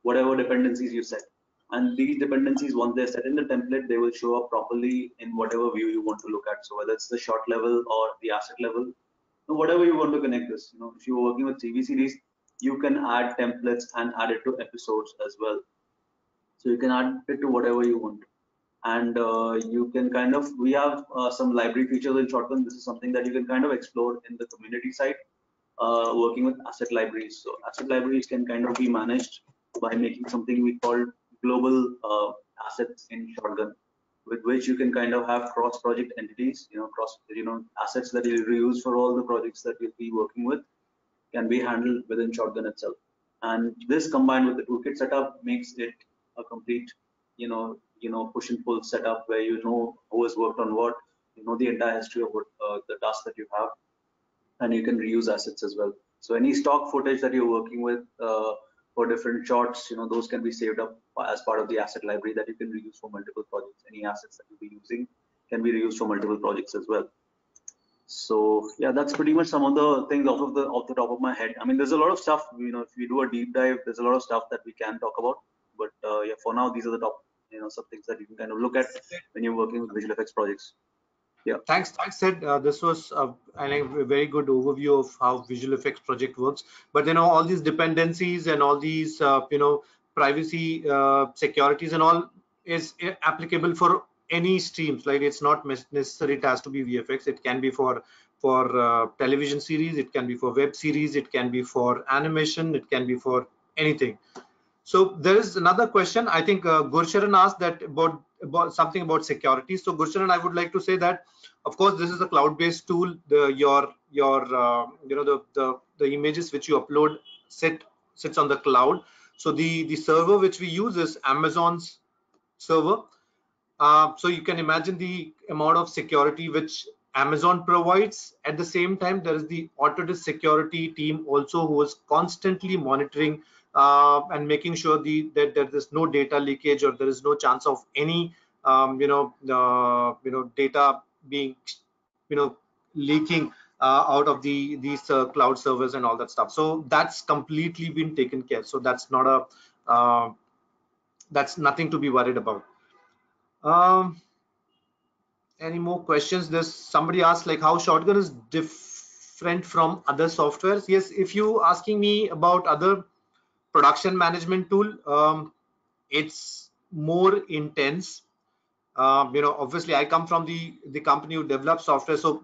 whatever dependencies you set. And these dependencies, once they're set in the template, they will show up properly in whatever view you want to look at. So whether it's the shot level or the asset level, whatever you want to connect this. If you're working with TV series, you can add templates and add it to episodes as well. So you can add it to whatever you want. And you can kind of, we have some library features in Shotgun. This is something that you can kind of explore in the community side, working with asset libraries. So asset libraries can kind of be managed by making something we call global assets in Shotgun, with which you can kind of have cross-project entities, assets that you reuse for all the projects that you'll be working with can be handled within Shotgun itself. And this combined with the toolkit setup makes it a complete, push and pull setup where you know who has worked on what, you know the entire history of what the task that you have, and you can reuse assets as well. So any stock footage that you're working with for different shots, those can be saved up as part of the asset library that you can reuse for multiple projects. Any assets that you'll be using can be reused for multiple projects as well. So yeah, that's pretty much some of the things off the top of my head. I mean, there's a lot of stuff, if we do a deep dive, there's a lot of stuff that we can talk about. But yeah, for now, these are the top, some things that you can kind of look at when you're working with visual effects projects. Yeah. Thanks, Sid. This was a very good overview of how visual effects project works. But all these dependencies and all these privacy securities and all is applicable for any streams. Like it's not necessary it has to be VFX. It can be for television series. It can be for web series. It can be for animation. It can be for anything. So there is another question. I think Gursharan asked that about something about security. So Gursharan, I would like to say that, of course, this is a cloud-based tool. The images which you upload sits on the cloud. So the server which we use is Amazon's server. So you can imagine the amount of security which Amazon provides. At the same time, there is the Autodesk security team also who is constantly monitoring and making sure that there is no data leakage or there is no chance of any data being leaking out of these cloud servers and all that stuff. So that's completely been taken care. So that's not that's nothing to be worried about. Any more questions? There's somebody asked like how Shotgun is different from other softwares. Yes, if you asking me about other production management tool, it's more intense. Obviously I come from the company who develops software. So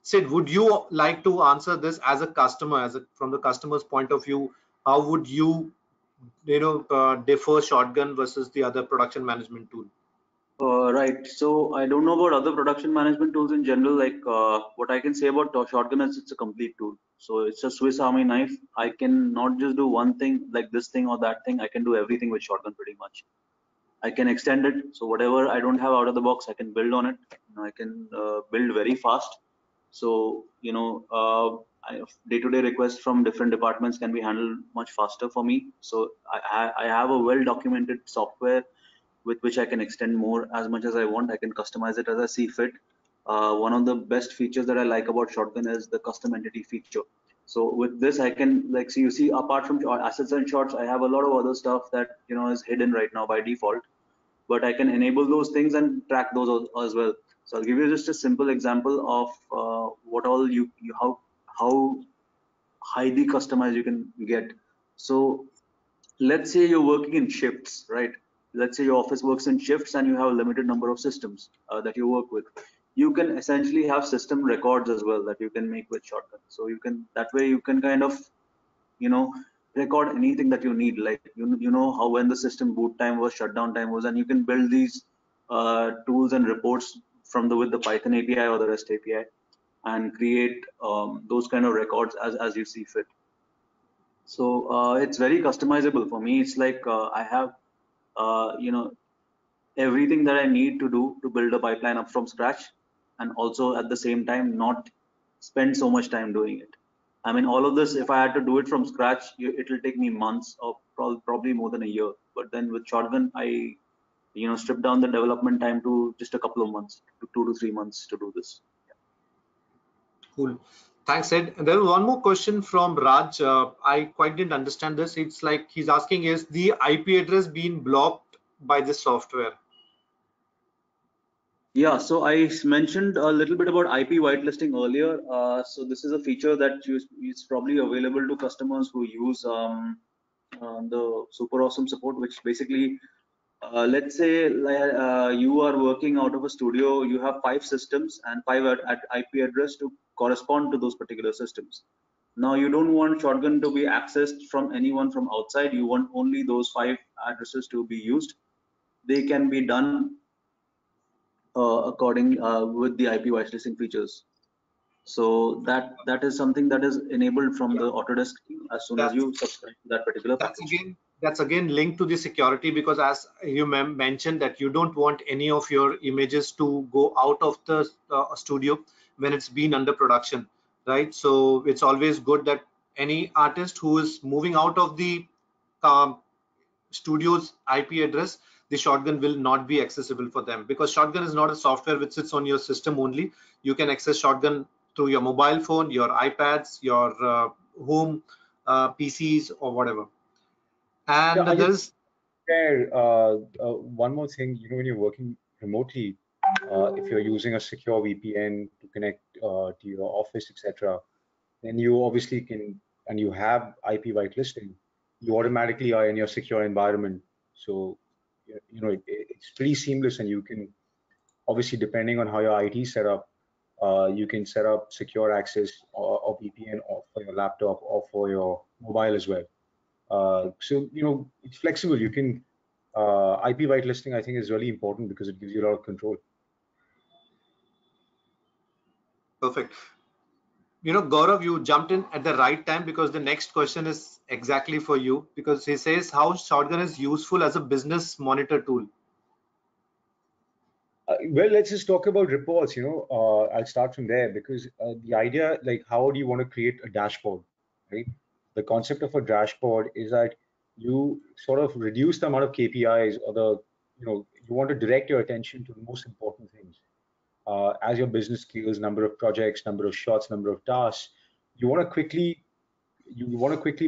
Sid, would you like to answer this as a customer, from the customer's point of view? How would you differ Shotgun versus the other production management tool? Right. So I don't know about other production management tools in general. Like what I can say about Shotgun is it's a complete tool. So it's a Swiss Army knife. I can not just do one thing like this thing or that thing. I can do everything with Shotgun pretty much. I can extend it. So whatever I don't have out of the box, I can build on it. I can build very fast. So day-to-day requests from different departments can be handled much faster for me. So I have a well-documented software with which I can extend more as much as I want. I can customize it as I see fit. One of the best features that I like about Shotgun is the custom entity feature. So with this, I can you see apart from assets and shots, I have a lot of other stuff that is hidden right now by default, but I can enable those things and track those as well. So I'll give you just a simple example of what all how highly customized you can get. So let's say you're working in shifts, right? Let's say your office works in shifts and you have a limited number of systems that you work with. You can essentially have system records as well that you can make with Shotgun. So that way you can kind of record anything that you need, like how when the system boot time was, shutdown time was, and you can build these tools and reports with the Python API or the REST API and create those kind of records as you see fit. So it's very customizable for me. It's like I have everything that I need to do to build a pipeline up from scratch, and also at the same time not spend so much time doing it. I mean, all of this, if I had to do it from scratch, it will take me months or probably more than a year. But then with Shotgun, I strip down the development time to just a couple of months, to 2 to 3 months to do this. Cool. Thanks, Ed. And there was one more question from Raj. I quite didn't understand this. It's like he's asking, is the IP address being blocked by this software? Yeah, so I mentioned a little bit about IP whitelisting earlier. So this is a feature that is probably available to customers who use the Super Awesome support, which basically, let's say you are working out of a studio, you have 5 systems and 5 at IP address to correspond to those particular systems. Now you don't want Shotgun to be accessed from anyone from outside. You want only those 5 addresses to be used. They can be done according with the IP whitelisting features. So that is something that is enabled from Yeah, the Autodesk team as soon as that's you subscribe to that particular package. that's again linked to the security, because as you mentioned that you don't want any of your images to go out of the studio when it's been under production, right? So it's always good that any artist who is moving out of the um, studio's IP address, the Shotgun will not be accessible for them, because Shotgun is not a software which sits on your system only. You can access Shotgun through your mobile phone, your iPads, your home PCs, or whatever. Yeah, And I just there's share one more thing. You know, when you're working remotely, if you're using a secure VPN to connect to your office, etc., then you obviously can, and you have IP whitelisting, you automatically are in your secure environment. So, you know, it's pretty seamless, and you can obviously, depending on how your IT is set up, you can set up secure access or VPN or for your laptop or for your mobile as well. So, you know, it's flexible. You can, IP whitelisting, I think, is really important because it gives you a lot of control. perfect. You know, Gaurav, you jumped in at the right time, because the next question is exactly for you, because he says how Shotgun is useful as a business monitor tool. Well, let's just talk about reports. You know, I'll start from there because the idea, like, how do you want to create a dashboard, right? The concept of a dashboard is that you sort of reduce the amount of KPIs or you know, you want to direct your attention to the most important things. As your business scales, number of projects, number of shots, number of tasks, you want to quickly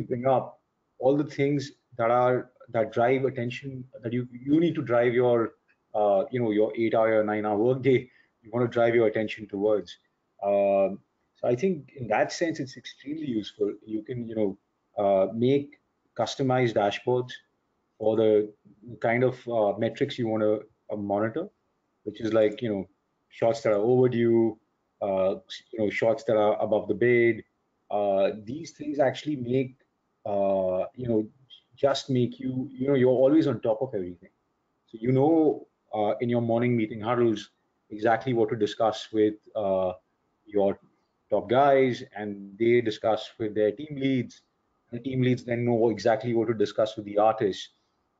bring up all the things that drive attention, that you need to drive your you know, your 8 hour 9 hour workday. You want to drive your attention towards. So I think in that sense it's extremely useful. You can, you know, make customized dashboards for the kind of metrics you want to monitor, which is like, you know, shots that are overdue, you know, shots that are above the bid. These things actually make, you know, just make you, you know, you're always on top of everything. So, you know, in your morning meeting huddles, exactly what to discuss with your top guys, and they discuss with their team leads. And the team leads then know exactly what to discuss with the artists.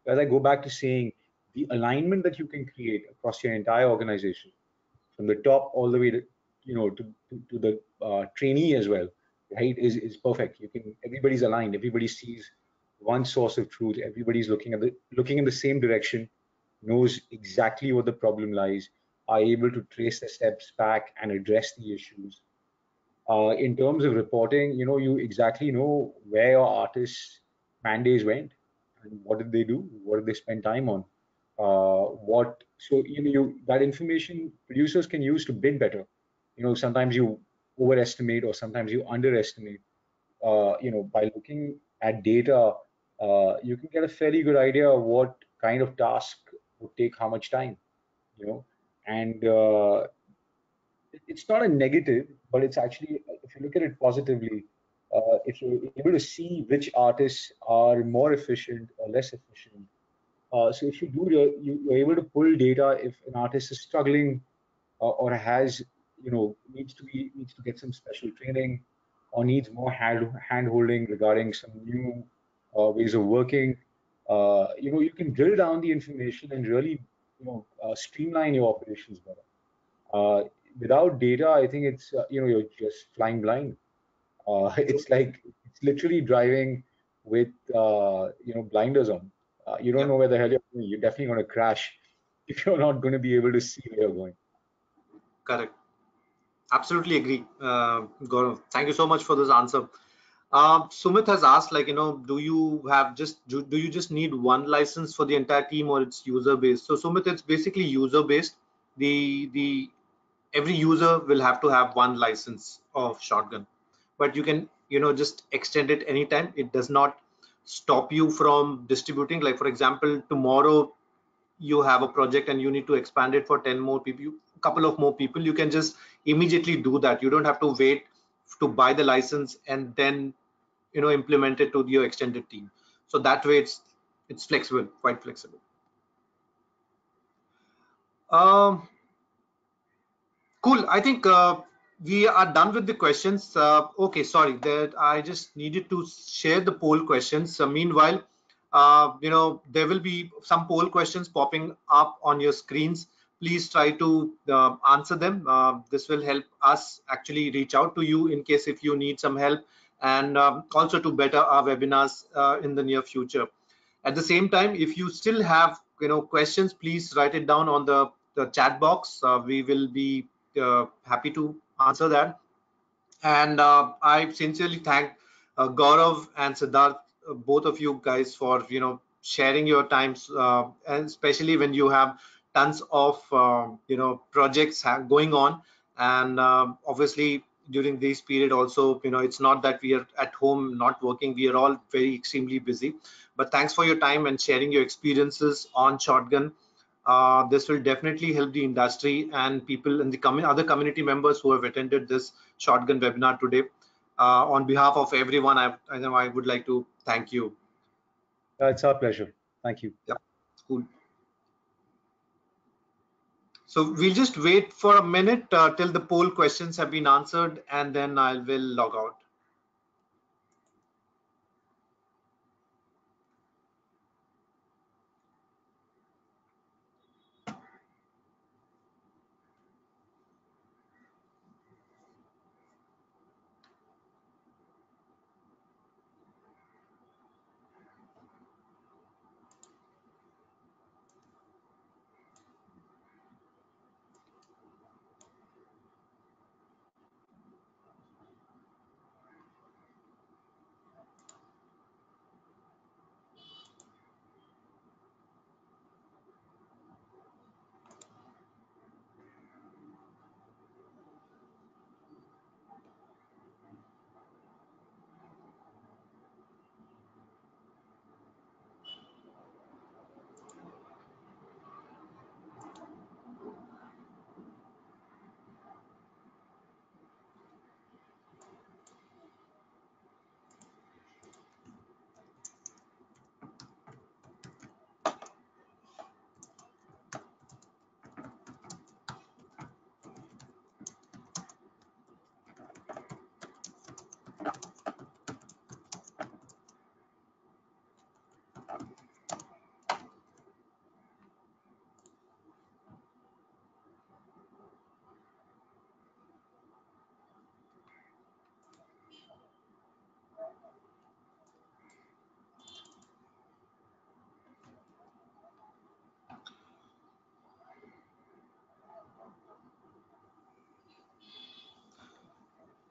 As I go back to saying, the alignment that you can create across your entire organization, from the top all the way to, you know, to the trainee as well, right, is perfect. You can, everybody's aligned, everybody sees one source of truth, everybody's looking in the same direction, knows exactly what the problem lies, are able to trace the steps back and address the issues. In terms of reporting, you know, you exactly know where your artists' man days went and what did they do, what did they spend time on. What so you know, that information producers can use to bid better. You know, sometimes you overestimate or sometimes you underestimate. You know, by looking at data, you can get a fairly good idea of what kind of task would take how much time. You know, and it's not a negative, but it's actually, if you look at it positively, if you're able to see which artists are more efficient or less efficient. So if you do, you're able to pull data if an artist is struggling, or has, you know, needs to get some special training, or needs more hand holding regarding some new ways of working. You know, you can drill down the information and really, you know, streamline your operations better. Uh, Without data, I think it's, you know, you're just flying blind. True. It's like, it's literally driving with, you know, blinders on. You don't Yeah, know where the hell you're going. You're definitely going to crash if you're not going to be able to see where you're going. correct. Absolutely agree, Gaurav. Thank you so much for this answer. Sumit has asked, like, you know, do you just need one license for the entire team, or it's user based? So Sumit, it's basically user based. the every user will have to have one license of shotgun, but you can just extend it anytime. It does not stop you from distributing. Like for example, tomorrow you have a project and you need to expand it for 10 more people, a couple of more people, you can just immediately do that. You don't have to wait to buy the license and then implement it to your extended team. So that way it's flexible, quite flexible. um Cool. I think we are done with the questions. Okay, sorry, that I just needed to share the poll questions. Meanwhile, there will be some poll questions popping up on your screens. Please try to answer them. This will help us actually reach out to you in case if you need some help, and also to better our webinars in the near future. At the same time, if you still have questions, please write it down on the chat box. We will be happy to answer that. And I sincerely thank Gaurav and Siddharth, both of you guys, for sharing your times, and especially when you have tons of projects going on. And obviously during this period also, it's not that we are at home not working. We are all very extremely busy. But thanks for your time and sharing your experiences on Shotgun. This will definitely help the industry and people and the other community members who have attended this Shotgun webinar today. On behalf of everyone, I would like to thank you. It's our pleasure. Thank you. Yeah, cool. So we'll just wait for a minute till the poll questions have been answered, and then I will log out.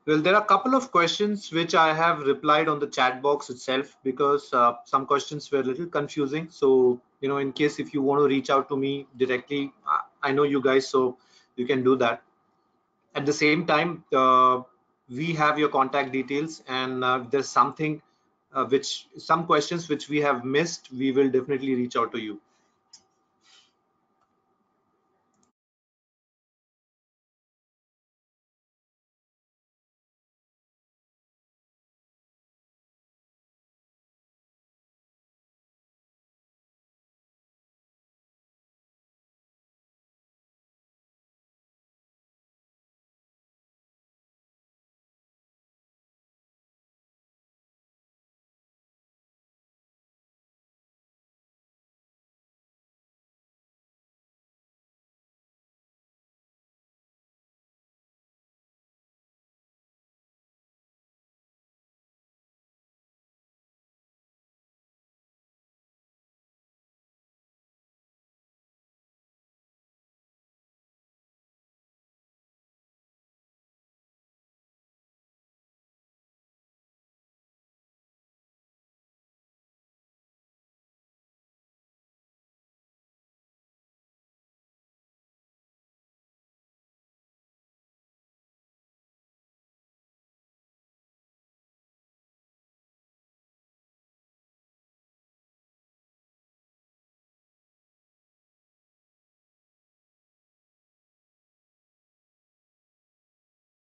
Well, there are a couple of questions which I have replied on the chat box itself, because some questions were a little confusing. So, in case if you want to reach out to me directly, I know you guys, so you can do that. At the same time, we have your contact details, and there's something some questions which we have missed, we will definitely reach out to you.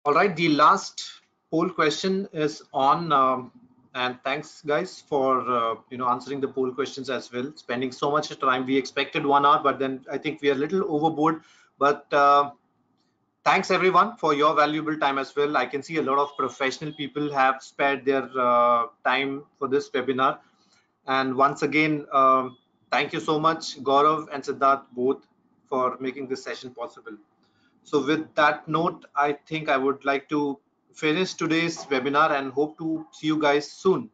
All right, the last poll question is on, and thanks guys for answering the poll questions as well. Spending so much time, we expected 1 hour, but then I think we are a little overboard. But thanks everyone for your valuable time as well. I can see a lot of professional people have spared their time for this webinar. And once again, thank you so much, Gaurav and Siddharth, both, for making this session possible. So with that note, I think I would like to finish today's webinar and hope to see you guys soon.